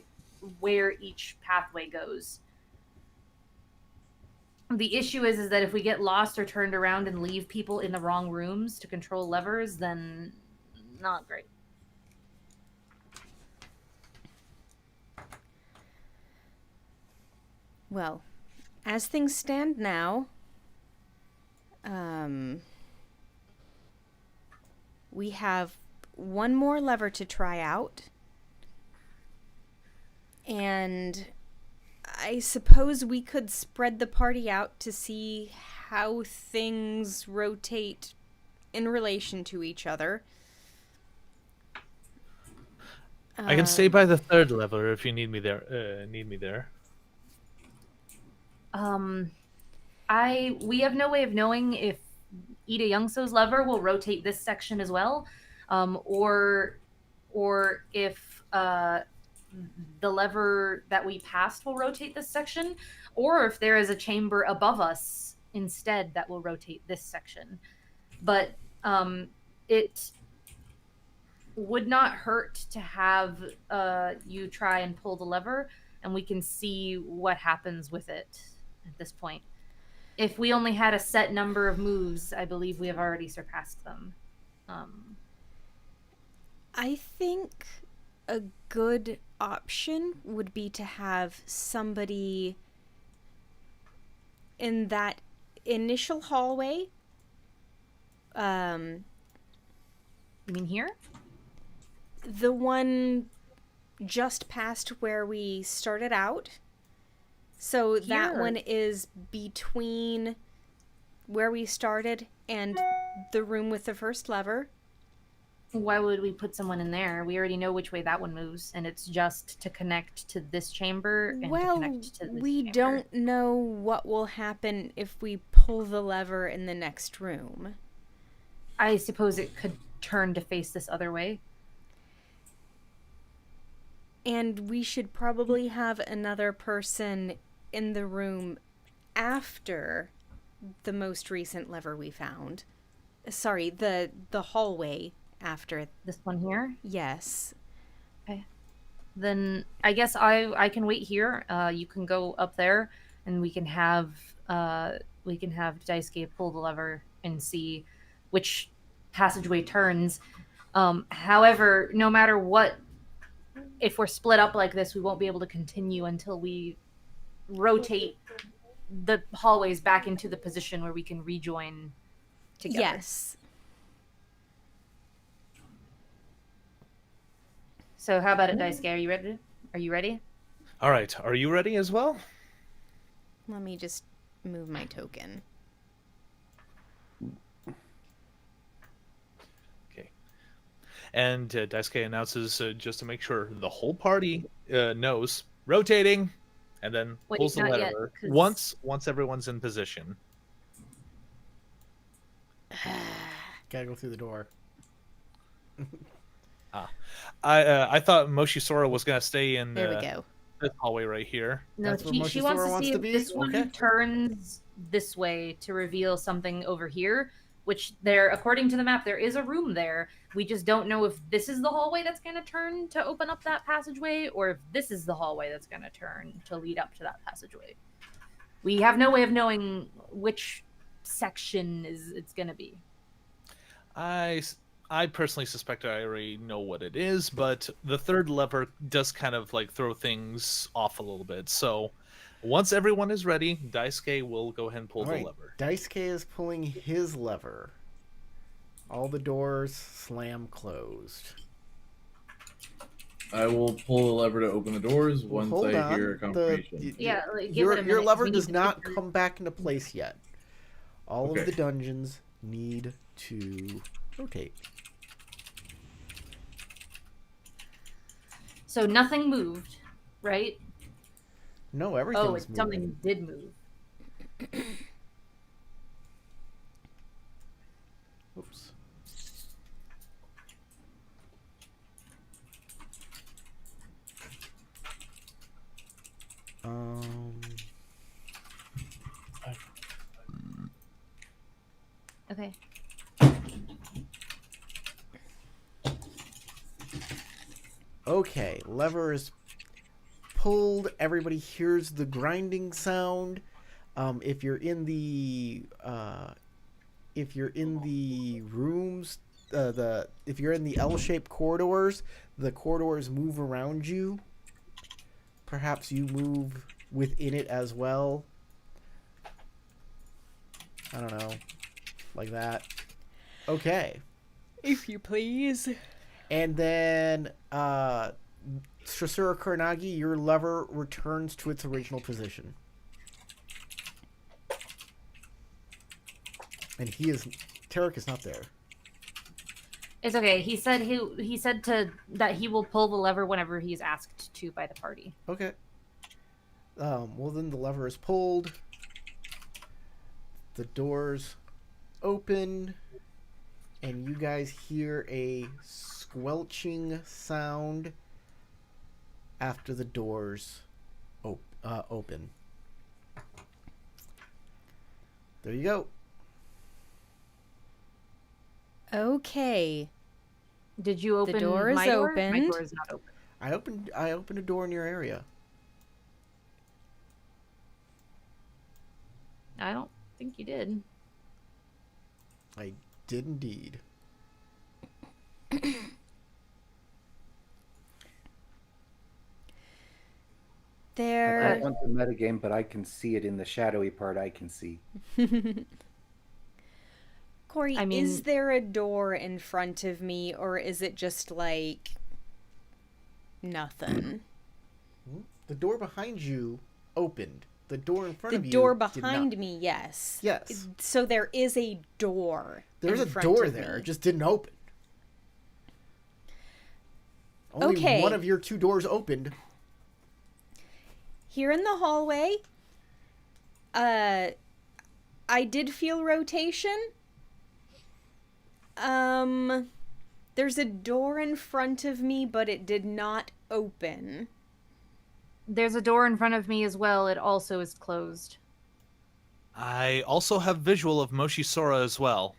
where each pathway goes. The issue is that if we get lost or turned around and leave people in the wrong rooms to control levers, then not great. Well, as things stand now, we have one more lever to try out. And I suppose we could spread the party out to see how things rotate in relation to each other. I can stay by the third lever if you need me there. We have no way of knowing if Ida Youngso's lever will rotate this section as well, or if the lever that we passed will rotate this section, or if there is a chamber above us instead that will rotate this section. But it would not hurt to have you try and pull the lever, and we can see what happens with it at this point. If we only had a set number of moves, I believe we have already surpassed them. I think a good option would be to have somebody in that initial hallway. You mean here? The one just past where we started out. So that Here. one is between where we started and the room with the first lever. Why would we put someone in there? We already know which way that one moves, and it's just to connect to this chamber and to Well, connect to this we chamber. don't know what will happen if we pull the lever in the next room. I suppose it could turn to face this other way. And we should probably have another person in the room after the most recent lever we found. Sorry, the hallway after. This one here? Yes. Okay. Then I guess I can wait here. You can go up there, and we can have Daisuke pull the lever and see which passageway turns. However, no matter what, if we're split up like this, we won't be able to continue until we rotate the hallways back into the position where we can rejoin together. Yes. So how about it, Daisuke? Are you ready? All right, are you ready as well? Let me just move my token. Okay. And Daisuke announces, just to make sure the whole party knows, rotating, and then Wait, pulls the not yet, lever 'cause- once everyone's in position. Gotta go through the door. I thought Moshi Sora was gonna stay in There we go. this hallway right here. No, That's where she wants Moshizora to wants see to if be? this one Okay. turns this way to reveal something over here, which according to the map, there is a room there. We just don't know if this is the hallway that's going to turn to open up that passageway, or if this is the hallway that's going to turn to lead up to that passageway. We have no way of knowing which section it's going to be. I personally suspect I already know what it is, but the third lever does kind of like throw things off a little bit. So once everyone is ready, Daisuke will go ahead and pull All the right, lever. Daisuke is pulling his lever. All the doors slam closed. I will pull the lever to open the doors Well, once hold I on. hear a confirmation. Yeah, like, give your it a minute, lever we need does to not figure- come back into place yet. All Okay. of the dungeons need to rotate. So nothing moved, right? No, everything's Oh, moving. something did move. Oops. Okay. Okay, lever is pulled. Everybody hears the grinding sound. If you're in the rooms, if you're in the L-shaped corridors, the corridors move around you. Perhaps you move within it as well. I don't know, like that. Okay. If you please. And then, Trisura Kuranagi, your lever returns to its original position. And Tarek is not there. It's okay. He said that he will pull the lever whenever he's asked to by the party. Okay. Well, then the lever is pulled. The doors open. And you guys hear a squelching sound after the doors open. There you go. Okay. Did you open The door is my door? My opened. door is not open. I opened a door in your area. I don't think you did. I did indeed. I There. don't want the metagame, but I can see it in the shadowy part. I can see. Corey, I mean- is there a door in front of me, or is it just like nothing? The door behind you opened. The door in front The of you door did not. behind me, yes. Yes. So there is a door. There's in a front door of there. me. It just didn't open. Only Okay. one of your two doors opened. Here in the hallway, I did feel rotation. There's a door in front of me, but it did not open. There's a door in front of me as well. It also is closed. I also have visual of Moshi Sora as well.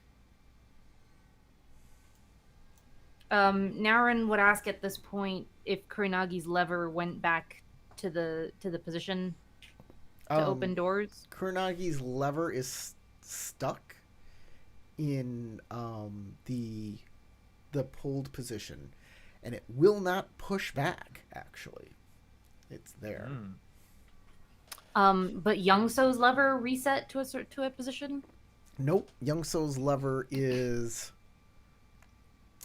Naren would ask at this point if Kurinagi's lever went back to the position to open doors. Kuranagi's lever is stuck in the pulled position, and it will not push back. Actually, it's there. But Youngso's lever reset to a position. Nope. Youngso's lever is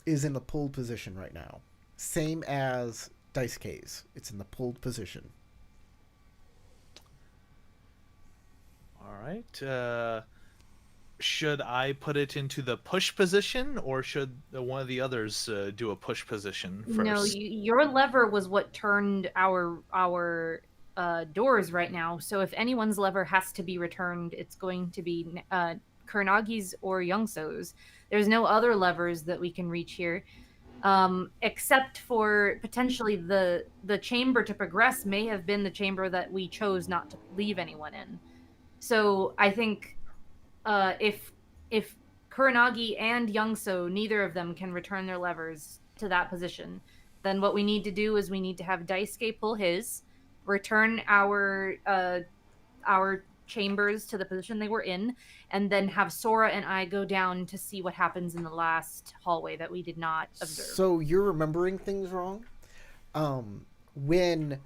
in the pulled position right now. Same as Dice K's. It's in the pulled position. All right. Should I put it into the push position, or should one of the others do a push position first? No, your lever was what turned our doors right now. So if anyone's lever has to be returned, it's going to be Kuranagi's or Youngso's. There's no other levers that we can reach here, except for potentially the chamber to progress may have been the chamber that we chose not to leave anyone in. So I think if Kuranagi and Youngso, neither of them can return their levers to that position, then what we need to do is we need to have Daisuke pull his, return our chambers to the position they were in, and then have Sora and I go down to see what happens in the last hallway that we did not observe. So you're remembering things wrong. When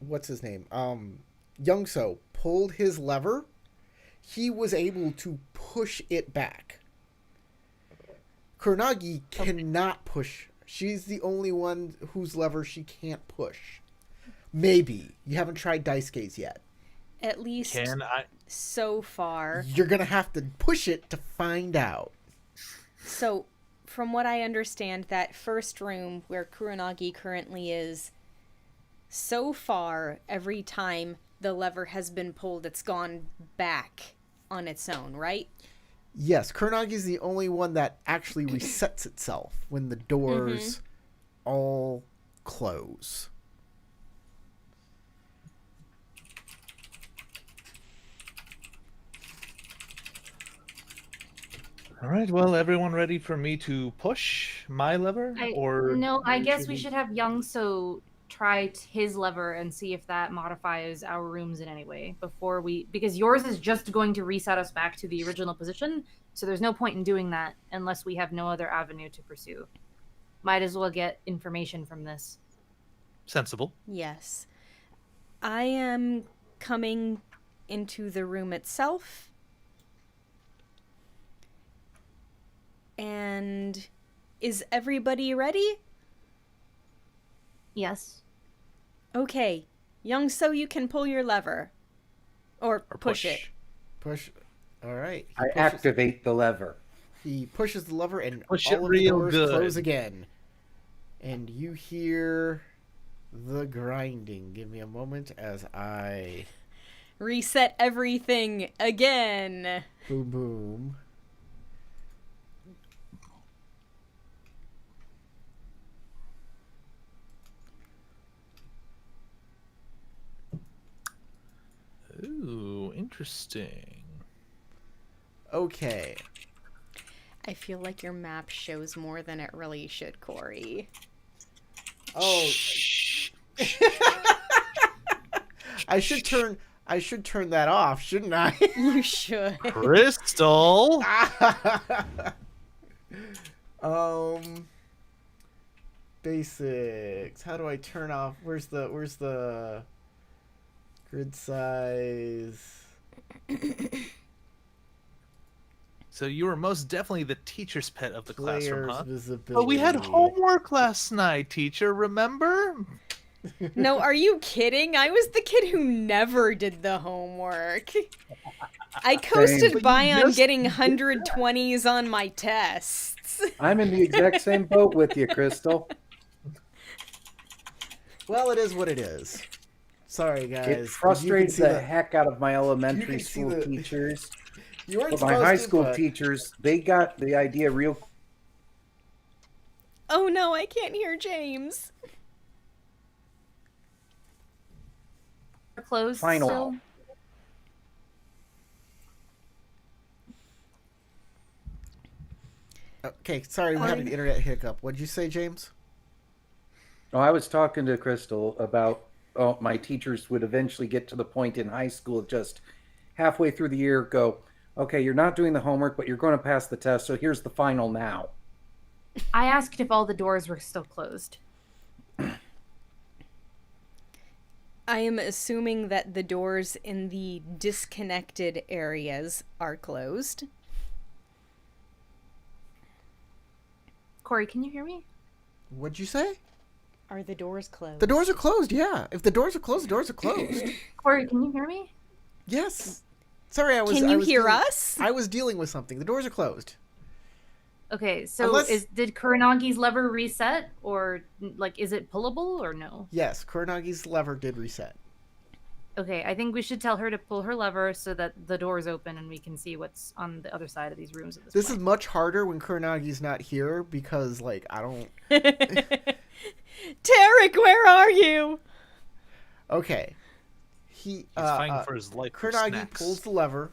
what's his name? Youngso pulled his lever, he was able to push it back. Kuranagi cannot push. She's the only one whose lever she can't push. Maybe. You haven't tried Daisuke's yet. At least Can I? so far. You're going to have to push it to find out. So, from what I understand, that first room where Kuranagi currently is, so far, every time the lever has been pulled, it's gone back on its own, right? Yes, Kuranagi is the only one that actually resets itself when the doors all close. All right. Well, everyone ready for me to push my lever, or No, I guess should we we- should have Youngso try his lever and see if that modifies our rooms in any way before because yours is just going to reset us back to the original position, so there's no point in doing that unless we have no other avenue to pursue. Might as well get information from this. Sensible. Yes. I am coming into the room itself. And is everybody ready? Yes. Okay. Young So, you can pull your lever. Or push it. Push. All right. I activate the lever. He pushes the lever and Push it all of the real doors good. close again. And you hear the grinding. Give me a moment as I... Reset everything again. Boom, boom. Ooh, interesting. Okay. I feel like your map shows more than it really should, Corey. Oh. I should turn that off, shouldn't I? You should. Crystal. Basics. How do I turn off? Where's the grid size? So you were most definitely the teacher's pet of the classroom, Players huh? visibility. Oh, we had homework last night, teacher, remember? No, are you kidding? I was the kid who never did the homework. I coasted But by you on just getting 120s on my tests. I'm in the exact same boat with you, Crystal. Well, it is what it is. Sorry, guys. It frustrates You can the see heck out of my you elementary can see school the- teachers. You weren't But my supposed high to, school but- teachers, they got the idea real. Oh no, I can't hear James. Closed Final. still? Okay, sorry, we had an internet hiccup. What'd you say, James? Oh, I was talking to Crystal about my teachers would eventually get to the point in high school just halfway through the year go, okay, you're not doing the homework, but you're going to pass the test, so here's the final now. I asked if all the doors were still closed. I am assuming that the doors in the disconnected areas are closed. Corey, can you hear me? What'd you say? Are the doors closed? The doors are closed, yeah. If the doors are closed, the doors are closed. Corey, can you hear me? Yes. Sorry, I was. Can I you was hear dealing- us? I was dealing with something. The doors are closed. Okay, so Unless- did Kuranagi's lever reset, or like is it pullable or no? Yes, Kuranagi's lever did reset. Okay, I think we should tell her to pull her lever so that the doors open and we can see what's on the other side of these rooms at this This is point. much harder when Kuranagi's not here because, like, I don't. Tarek, where are you? Okay. He's fighting for his life for Kurenagi snacks. pulls the lever,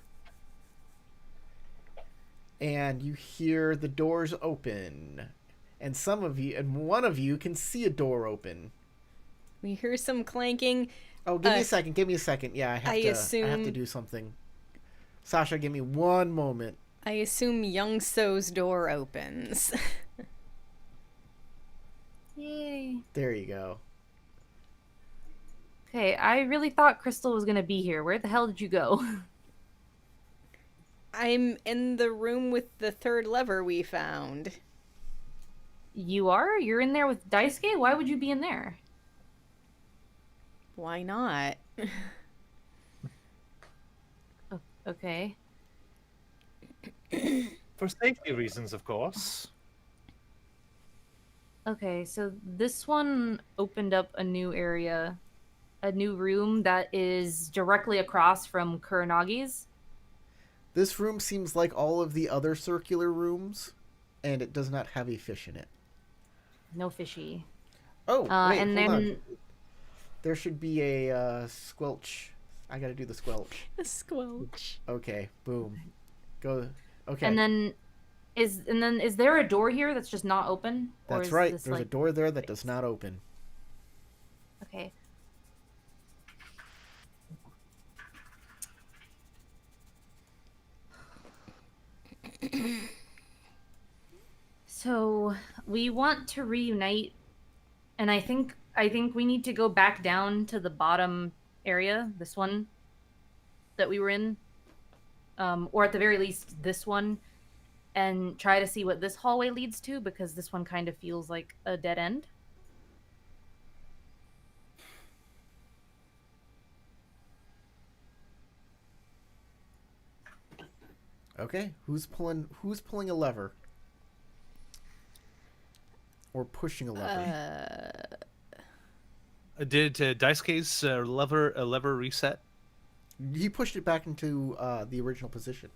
and you hear the doors open, and one of you can see a door open. We hear some clanking. Oh, give me a second. Give me a second. Yeah, I have to assume- do something. Sasha, give me one moment. I assume Young So's door opens. Yay. There you go. Okay, I really thought Crystal was gonna be here. Where the hell did you go? I'm in the room with the third lever we found. You are? You're in there with Daisuke? Why would you be in there? Why not? Okay. For safety reasons, of course. Okay, so this one opened up a new area, a new room that is directly across from Kuranagi's. This room seems like all of the other circular rooms, and it does not have a fish in it. No fishy. Oh, wait, And hold then on. There should be a squelch. I gotta do the squelch. A squelch. Okay, boom. Go. Okay. and then is there a door here that's just not open? Or That's is right. this, There's a like- door there that does not open. Okay. So we want to reunite, and I think we need to go back down to the bottom area, this one that we were in, or at the very least this one, and try to see what this hallway leads to, because this one kind of feels like a dead end. Okay, who's pulling a lever? Or pushing a lever? Did Daisuke's lever reset? He pushed it back into the original position.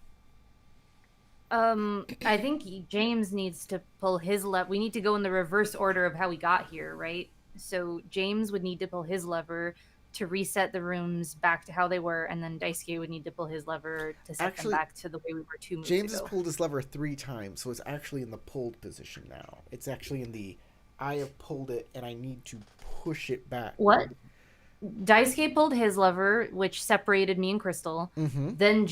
I think James needs to pull his lever. We need to go in the reverse order of how we got here, right? So James would need to pull his lever to reset the rooms back to how they were, and then Daisuke would need to pull his lever to set them back to the way we were 2 moves James ago. has pulled his lever 3 times, so it's actually in the pulled position now. It's actually in the I have pulled it and I need to push it back. What? Daisuke pulled his lever, which separated me and Crystal. Mm-hmm. Then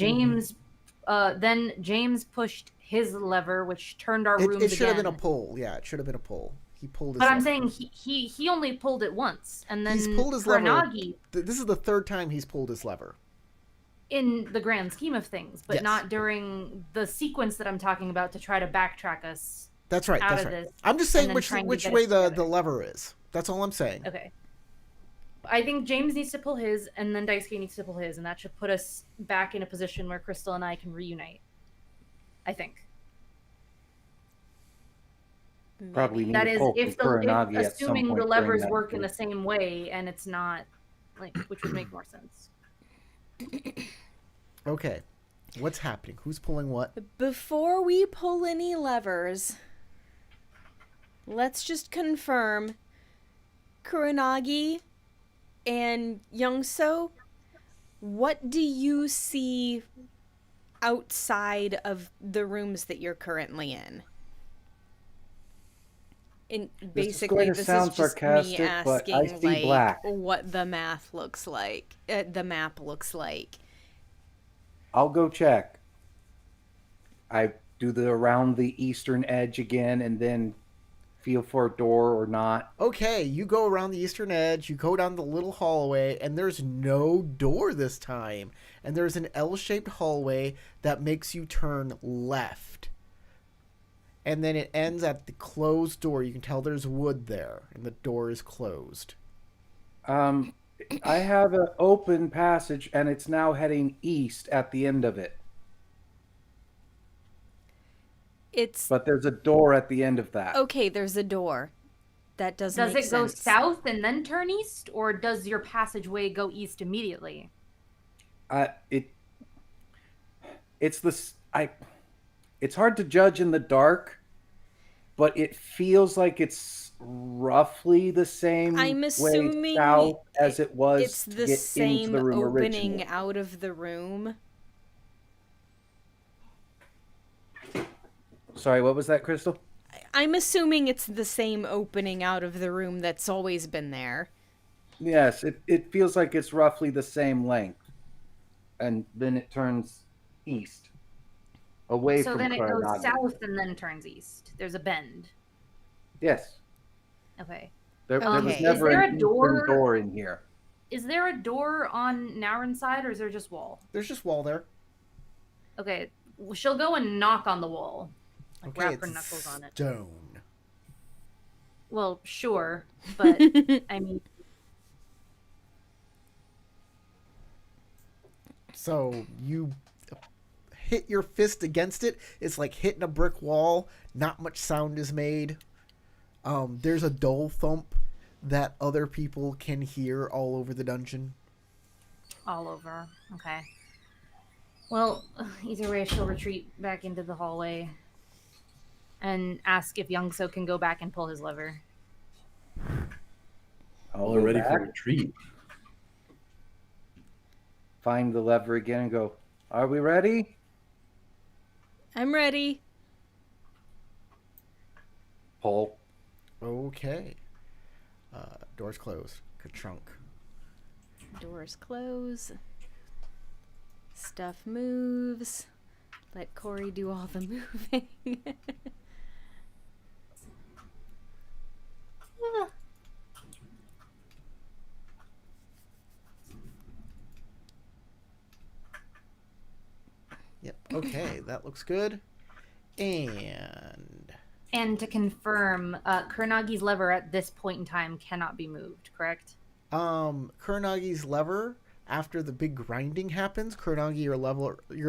James pushed his lever, which turned our rooms. It should have again. been a pull. Yeah, it should have been a pull. He pulled his But lever. I'm saying he only pulled it once, and then He's pulled his Kuronagi, lever. This is the 3rd time he's pulled his lever. in the grand scheme of things, but Yes. not during the sequence that I'm talking about to try to backtrack us. That's right. Out That's of right. this, I'm just and saying then trying to which get way it the together. lever is. That's all I'm saying. Okay. I think James needs to pull his, and then Daisuke needs to pull his, and that should put us back in a position where Crystal and I can reunite. I think. Probably need That to is, pull if Kuronagi at some assuming point the during levers that work in phase. the same way, and it's not, like, which would make more sense. Okay. What's happening? Who's pulling what? Before we pull any levers, let's just confirm Kuronagi and Youngso, what do you see outside of the rooms that you're currently in? And basically, going to this sound is just me sarcastic, but I asking, see like, black. what the math looks like. The map looks like. I'll go check. I do the around the eastern edge again, and then feel for a door or not. Okay, you go around the eastern edge, you go down the little hallway, and there's no door this time. And there's an L-shaped hallway that makes you turn left. And then it ends at the closed door. You can tell there's wood there, and the door is closed. I have an open passage, and it's now heading east at the end of it. But there's a door at the end of that. Okay, there's a door. That does Does make it go sense. south and then turn east, or does your passageway go east immediately? It's hard to judge in the dark, but it feels like it's roughly the same I'm assuming way south as it was it's to the get same into the room opening originally. out of the room. Sorry, what was that, Crystal? I'm assuming it's the same opening out of the room that's always been there. Yes, it feels like it's roughly the same length. And then it turns east. Away So from then it goes Kuronagi. south and then turns east. There's a bend. Yes. Okay. There was Okay. never Is there an a door? eastern door in here. Is there a door on Naurin's side, or is there just wall? There's just wall there. Okay. She'll go and knock on the wall. Like Okay, wrap her it's knuckles on it. stone. Well, sure, but I mean, So you hit your fist against it. It's like hitting a brick wall. Not much sound is made. There's a dull thump that other people can hear all over the dungeon. all over. Okay. Well, either way, she'll retreat back into the hallway and ask if Youngso can go back and pull his lever. I'll We're go ready back, for retreat. find the lever again and go, are we ready? I'm ready. Pull. Okay. Door's closed. Ka-chunk. Doors close. Stuff moves. Let Corey do all the moving. Yep. Okay, that looks good. And And to confirm, Kurnagi's lever at this point in time cannot be moved, correct? Kurnagi's lever, after the big grinding happens, Kurnagi, your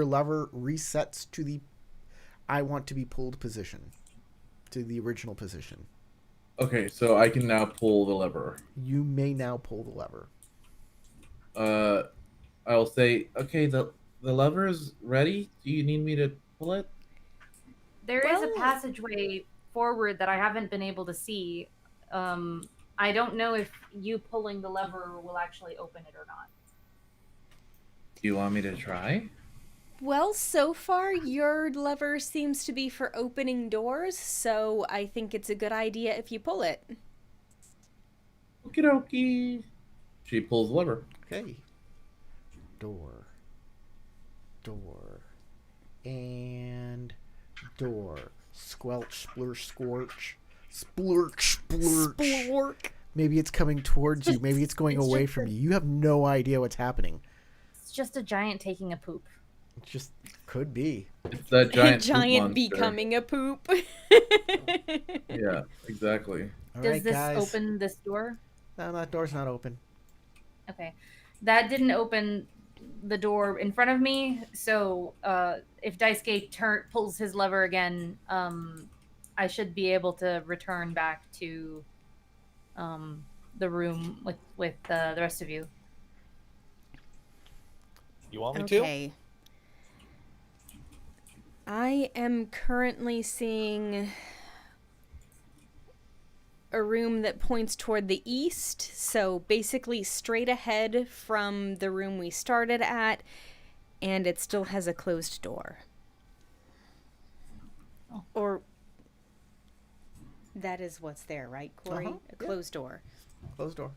lever resets to the I want to be pulled position, to the original position. Okay, so I can now pull the lever. You may now pull the lever. I'll say, okay, the lever is ready. Do you need me to pull it? There is Well- a passageway forward that I haven't been able to see. I don't know if you pulling the lever will actually open it or not. Do you want me to try? Well, so far your lever seems to be for opening doors, so I think it's a good idea if you pull it. Okie dokie. She pulls the lever. Okay. Door. And door. Squelch, splurch, scorch. Splurch, splurch. Splork. Maybe it's coming towards you. Maybe it's going It's away just from you. You have no idea what's happening. It's just a giant taking a poop. It just could be. It's that giant poop Giant monster. becoming a poop. Yeah, exactly. All Does right, this guys. open this door? No, that door's not open. Okay. That didn't open the door in front of me, so if Daisuke pulls his lever again, I should be able to return back to the room with the rest of you. You want me to? Okay. I am currently seeing a room that points toward the east, so basically straight ahead from the room we started at, and it still has a closed door. Oh. Or that is what's there, right, Corey? Uh-huh, A yeah. closed door. Closed door.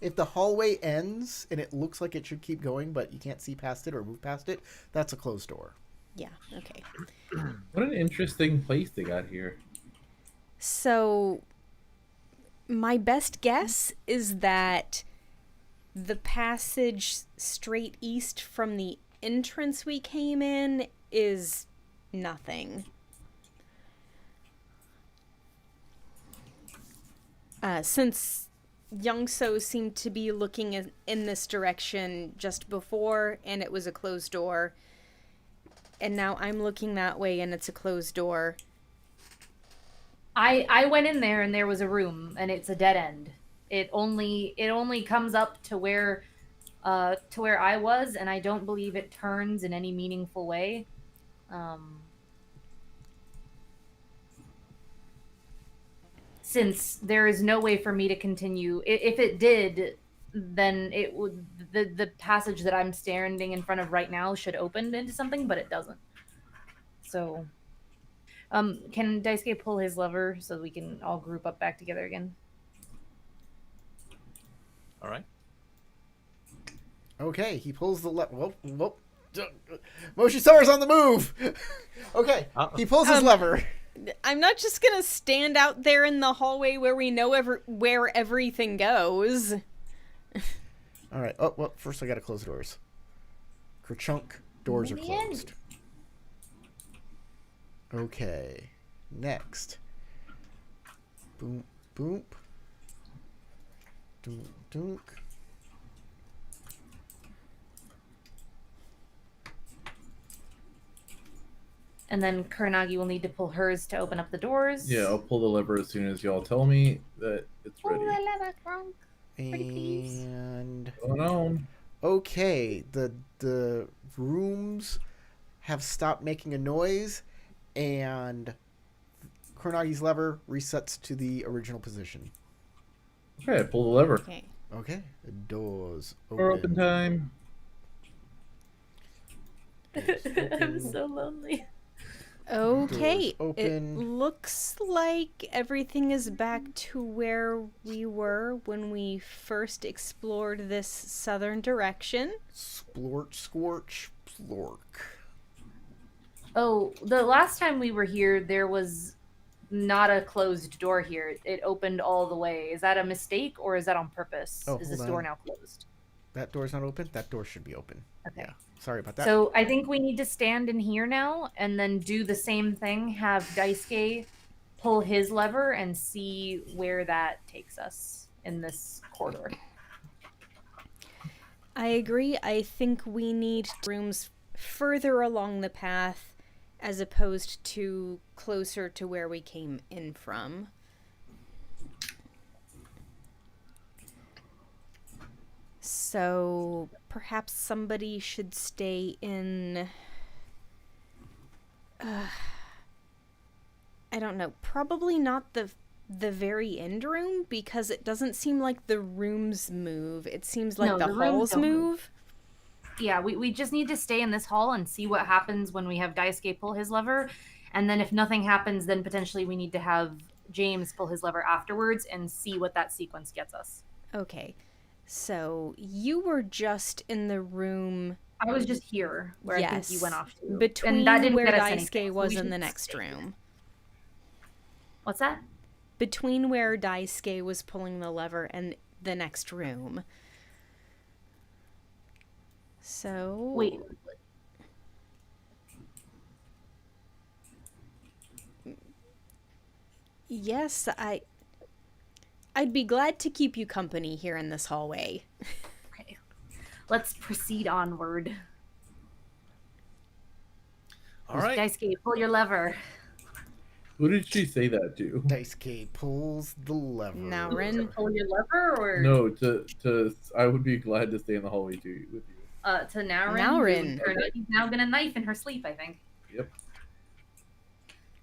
If the hallway ends and it looks like it should keep going, but you can't see past it or move past it, that's a closed door. Yeah, okay. What an interesting place they got here. So, my best guess is that the passage straight east from the entrance we came in is nothing. Since Youngso seemed to be looking in this direction just before, and it was a closed door, and now I'm looking that way and it's a closed door. I went in there and there was a room and it's a dead end. It only comes up to where I was, and I don't believe it turns in any meaningful way. Since there is no way for me to continue, if it did, then it would the passage that I'm standing in front of right now should open into something, but it doesn't. So, can Daisuke pull his lever so we can all group up back together again? All right. Okay, he pulls the lever. Whoop. Moshi-Sara's on the move! Okay, he pulls his lever. I'm not just gonna stand out there in the hallway where we know where everything goes. All right. Oh, well, first I gotta close the doors. Kerchunk, doors are closed. Okay. Next. Boom, boom. Dunk, dunk. And then Kuranagi will need to pull hers to open up the doors. Yeah, I'll pull the lever as soon as y'all tell me that it's Pull ready. the lever, Kronk. Pretty please. And Going on. okay, the rooms have stopped making a noise, and Kurnagi's lever resets to the original position. Okay, pull the lever. Okay. Okay, the doors Door open open. time. I'm so lonely. Okay, Doors it open. looks like everything is back to where we were when we first explored this southern direction. Splort, scorch, splork. Oh, the last time we were here, there was not a closed door here. It opened all the way. Is that a mistake or is that on purpose? Oh, Is hold this door on. now closed? That door's not open? That door should be open. Okay. Yeah. Sorry about that. So I think we need to stand in here now and then do the same thing. Have Daisuke pull his lever and see where that takes us in this corridor. I agree. I think we need rooms further along the path as opposed to closer to where we came in from. So perhaps somebody should stay in. I don't know. Probably not the very end room because it doesn't seem like the rooms move. It seems like No, the the rooms halls don't move. move. Yeah, we just need to stay in this hall and see what happens when we have Daisuke pull his lever. And then if nothing happens, then potentially we need to have James pull his lever afterwards and see what that sequence gets us. Okay. So you were just in the room I was just here where I think Yes. you went off to. between and that didn't where get us Daisuke anything, so was we in should the next stay there. room. What's that? Between where Daisuke was pulling the lever and the next room. So Wait. Yes, I'd be glad to keep you company here in this hallway. Okay. Let's proceed onward. All right. Daisuke, pull your lever. Who did she say that to? Daisuke pulls the lever. Now, To Ren. pull your lever or No, to I would be glad to stay in the hallway too with you. to Naurin? Naurin. He's now gonna knife in her sleep, I think. Yep.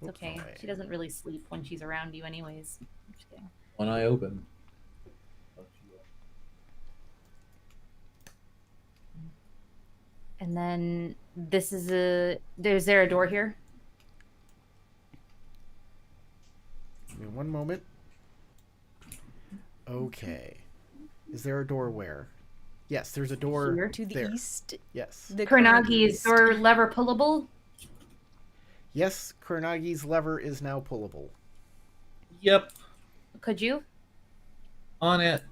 It's okay. Alright. She doesn't really sleep when she's around you anyways. I'm just kidding. One eye open. And then this is is there a door here? Give me one moment. Okay. Is there a door where? Yes, there's a door Here? To the there. east. Yes. The Kuranagi, is east. your lever pullable? Yes, Kuranagi's lever is now pullable. Yep. Could you? On it.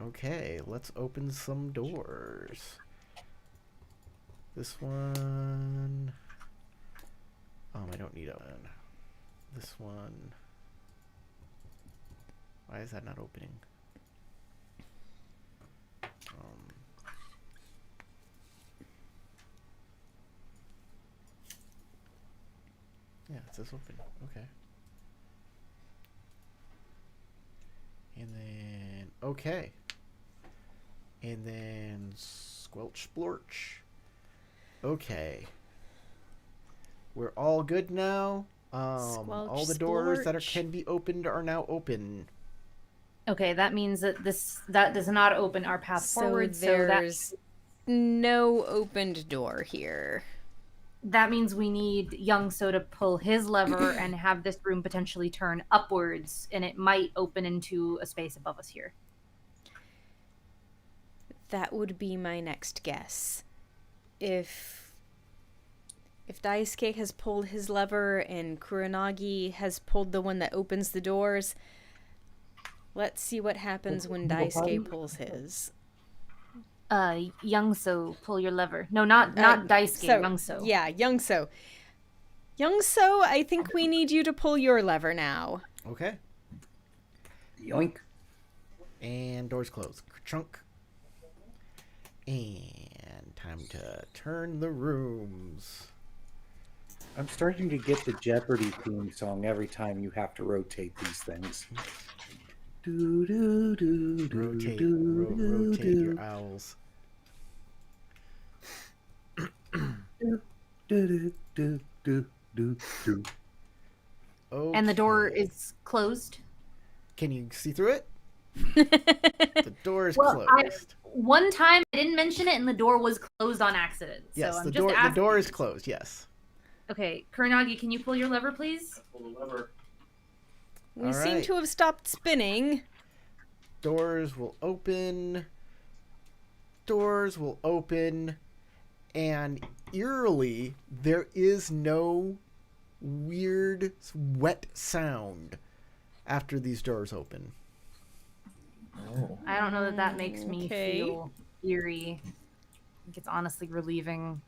Okay, let's open some doors. This one. I don't need a one. This one. Why is that not opening? Yeah, it says open. Okay. And then okay. And then squelch splorch. Okay. We're all good now. All the doors that splorch. can be opened are now open. Okay, that means that that does not open our path So forward. So there's no opened door here. that means we need Young So to pull his lever and have this room potentially turn upwards, and it might open into a space above us here. That would be my next guess. If Daisuke has pulled his lever and Kuranagi has pulled the one that opens the doors, let's see what happens when Daisuke pulls his. Young So, pull your lever. No, not Daisuke, Young So. Yeah, Young So. Young So, I think we need you to pull your lever now. Okay. Yoink. And doors closed. Chunk. And time to turn the rooms. I'm starting to get the Jeopardy theme song every time you have to rotate these things. Do, do, do, do, Rotate, do, do, rotate do. your owls. Do, do, do, do, do, do. Okay. And the door is closed. Can you see through it? The door is Well, closed. One time I didn't mention it, and the door was closed on accident. Yes, so I'm the just door. asking. The door is closed. Yes. Okay, Kuranagi, can you pull your lever, please? Pull the lever. We All seem right. to have stopped spinning. Doors will open. Doors will open. And eerily, there is no weird, wet sound after these doors open. Oh. I don't know that makes me Okay. feel eerie. I think it's honestly relieving.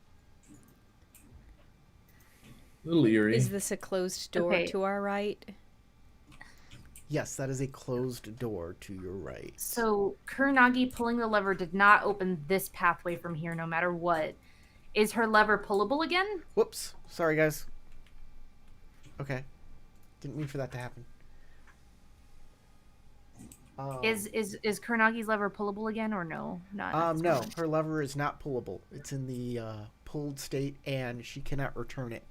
A little eerie. Is this a closed door Okay. to our right? Yes, that is a closed door to your right. So Kuranagi pulling the lever did not open this pathway from here, no matter what. Is her lever pullable again? Whoops. Sorry, guys. Okay. Didn't mean for that to happen. Is Kuranagi's lever pullable again, or no? Not at this No, moment? her lever is not pullable. It's in the pulled state, and she cannot return it.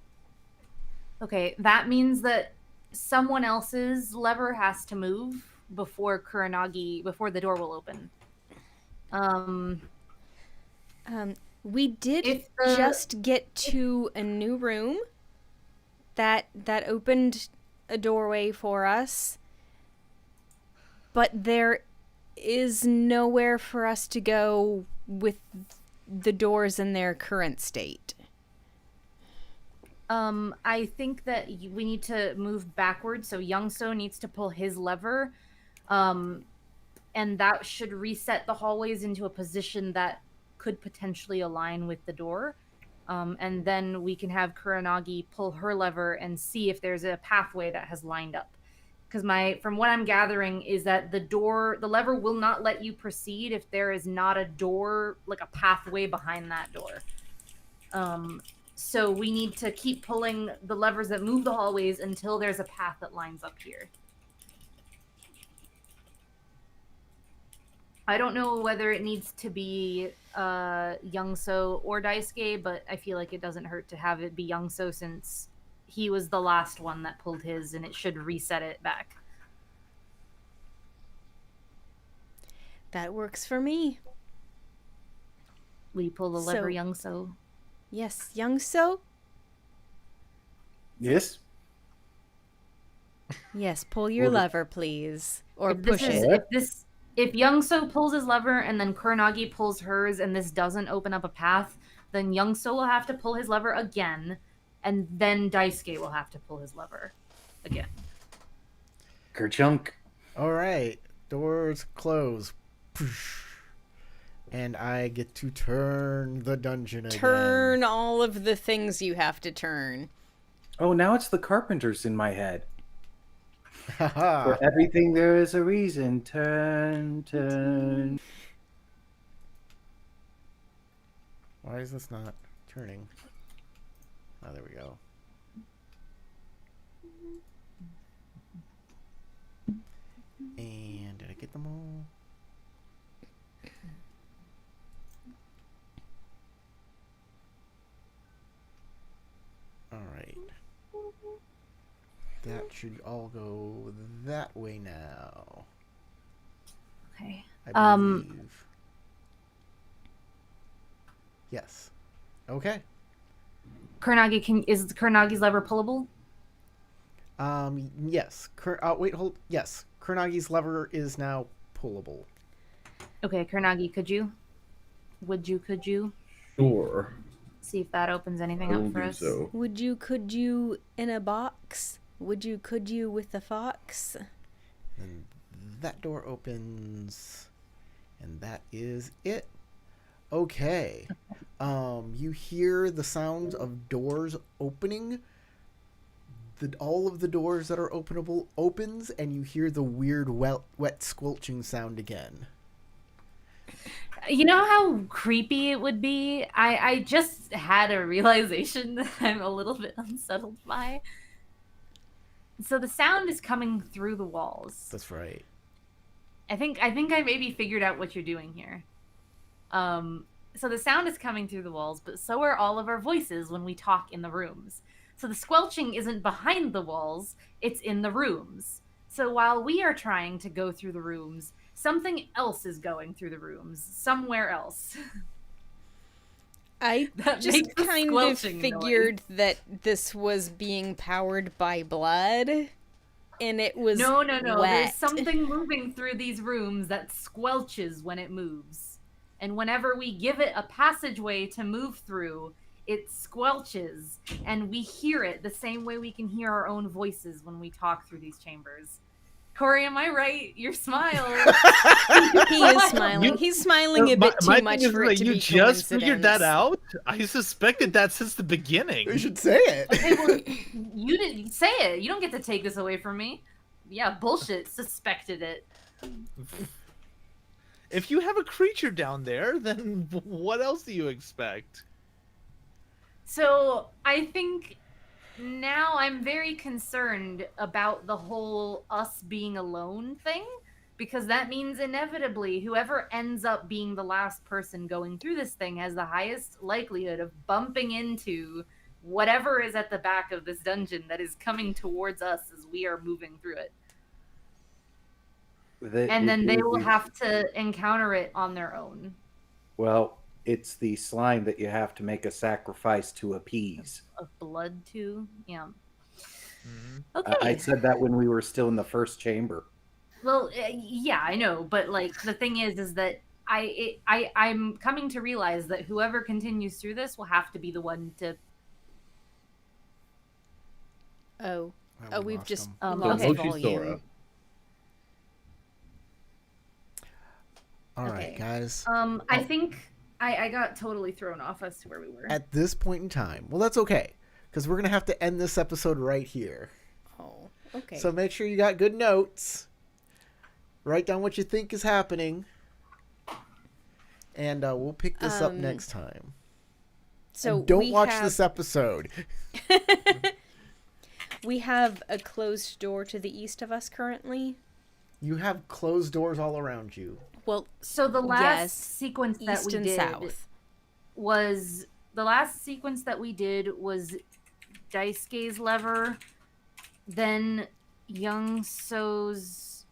Okay, that means that someone else's lever has to move before the door will open. We did If the- just get to a new room that opened a doorway for us, but there is nowhere for us to go with the doors in their current state. I think that we need to move backwards. So Youngso needs to pull his lever, and that should reset the hallways into a position that could potentially align with the door. And then we can have Kuranagi pull her lever and see if there's a pathway that has lined up. Because from what I'm gathering is that the lever will not let you proceed if there is not a door, like a pathway behind that door. So we need to keep pulling the levers that move the hallways until there's a path that lines up here. I don't know whether it needs to be Youngso or Daisuke, but I feel like it doesn't hurt to have it be Youngso since he was the last one that pulled his, and it should reset it back. That works for me. Will you pull the lever, So- Youngso? Yes, Youngso? Yes. Yes, pull your Well, the- lever, please. Or If this push is- it. If Youngso pulls his lever and then Kuranagi pulls hers and this doesn't open up a path, then Youngso will have to pull his lever again, and then Daisuke will have to pull his lever again. Kerchunk. All right. Doors close. And I get to turn the dungeon again. Turn all of the things you have to turn. Oh, now it's the carpenters in my head. Haha. For everything there is a reason. Turn. Why is this not turning? Oh, there we go. And did I get them all? All right. That should all go that way now. Okay. I believe. Yes. Okay. Kuranagi, is Kuranagi's lever pullable? Yes. Wait, hold. Yes. Kuranagi's lever is now pullable. Okay, Kuranagi, could you Sure. see if that opens anything I will up for do us? so. Could you in a box? Could you with a fox? And that door opens. And that is it. Okay. You hear the sounds of doors opening. All of the doors that are openable opens, and you hear the weird wet squelching sound again. You know how creepy it would be? I just had a realization that I'm a little bit unsettled by. So the sound is coming through the walls. That's right. I think I maybe figured out what you're doing here. So the sound is coming through the walls, but so are all of our voices when we talk in the rooms. So the squelching isn't behind the walls, it's in the rooms. So while we are trying to go through the rooms, something else is going through the rooms, somewhere else. I That just makes a kind of squelching figured that this was being powered by blood, and it was No. wet. There's something moving through these rooms that squelches when it moves. And whenever we give it a passageway to move through, it squelches. And we hear it the same way we can hear our own voices when we talk through these chambers. Corey, am I right? Your smile. He is smiling. He's smiling a bit too much for it to you be just figured that coincidence. out? I suspected that since the beginning. We should say it. Okay, well, you didn't say it. You don't get to take this away from me. Yeah, bullshit. Suspected it. If you have a creature down there, then what else do you expect? So I think now I'm very concerned about the whole us being alone thing, because that means inevitably whoever ends up being the last person going through this thing has the highest likelihood of bumping into whatever is at the back of this dungeon that is coming towards us as we are moving through it. And then they will have to encounter it on their own. Well, it's the slime that you have to make a sacrifice to appease. Of blood too, yeah. Mm-hmm. Okay. I said that when we were still in the first chamber. Well, yeah, I know, but like the thing is that I'm coming to realize that whoever continues through this will have to be the one to. Oh, we've lost just him. lost Okay. Mochi volume. Sora. All right, Okay. guys. I think I got totally thrown off as to where we were. At this point in time, well, that's okay, because we're gonna have to end this episode right here. Oh, okay. So make sure you got good notes. Write down what you think is happening, and we'll pick this up next time. So And don't we watch have, this episode. We have a closed door to the east of us currently. You have closed doors all around you. Well, So the last yes, sequence that east we and did south. was Daisuke's lever, then Young So's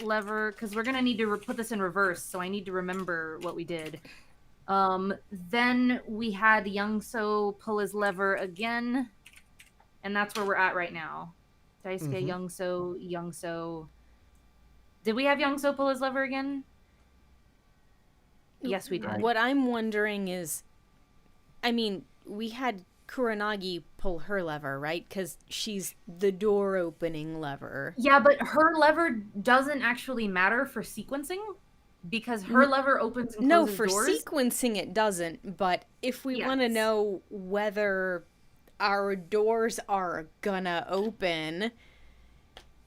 lever, because we're gonna need to put this in reverse, so I need to remember what we did. Then we had Young So pull his lever again, and that's where we're at right now. Daisuke, Mhm. Young So. Did we have Young So pull his lever again? Yes, we did. What I'm wondering is, I mean, we had Kuranagi pull her lever, right? Because she's the door opening lever. Yeah, but her lever doesn't actually matter for sequencing because her lever opens and No, closes for doors. sequencing it doesn't, but if we want to Yes. know whether our doors are gonna open,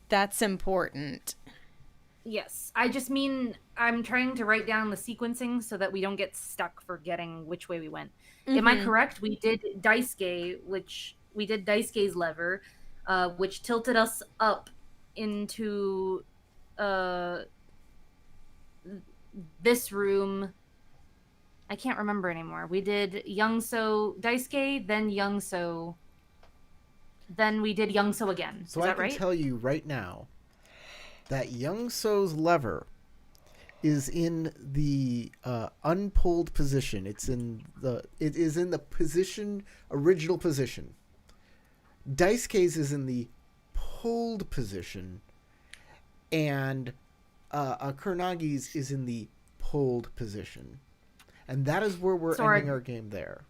that's important. Yes, I just mean I'm trying to write down the sequencing so that we don't get stuck forgetting which way we went. Am I correct? We did Daisuke's lever, which tilted us up into this room. I can't remember anymore. We did Young So Daisuke, then Young So, then we did Young So again. So Is I that can right? tell you right now that Young So's lever is in the unpulled position. It is in the original position. Daisuke's is in the pulled position, and Kuranagi's is in the pulled position, and that is where we're ending our game there.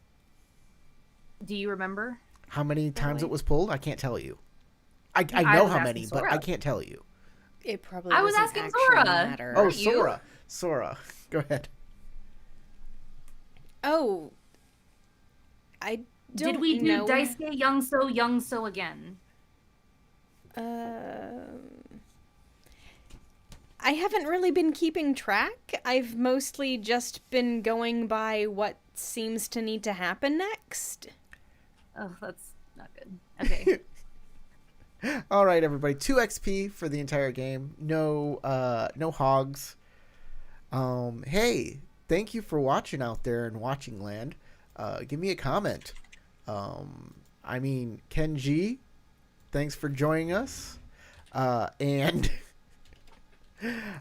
Do you remember? How many times it was pulled? I can't tell you. I I know was how asking many, but Sora. I can't tell you. It probably I was doesn't asking actually Sora. matter. Oh, you? Sora. Go ahead. Oh, I don't Did we do know. Daisuke, Young So again? I haven't really been keeping track. I've mostly just been going by what seems to need to happen next. Oh, that's not good. Okay. All right, everybody. 2 XP for the entire game. No hogs. Hey, thank you for watching out there in watching land. Give me a comment. Ken G, thanks for joining us. And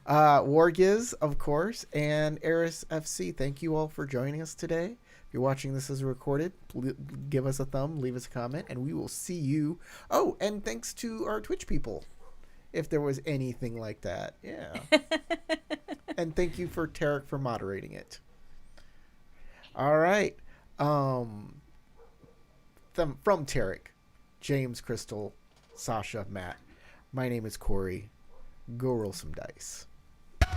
Wargiz, of course, and Eris FC. Thank you all for joining us today. If you're watching this as recorded, give us a thumb, leave us a comment, and we will see you. Oh, and thanks to our Twitch people, if there was anything like that. Yeah. And thank you for Tarek for moderating it. All right. From Tarek, James, Crystal, Sasha, Matt, my name is Corey. Go roll some dice.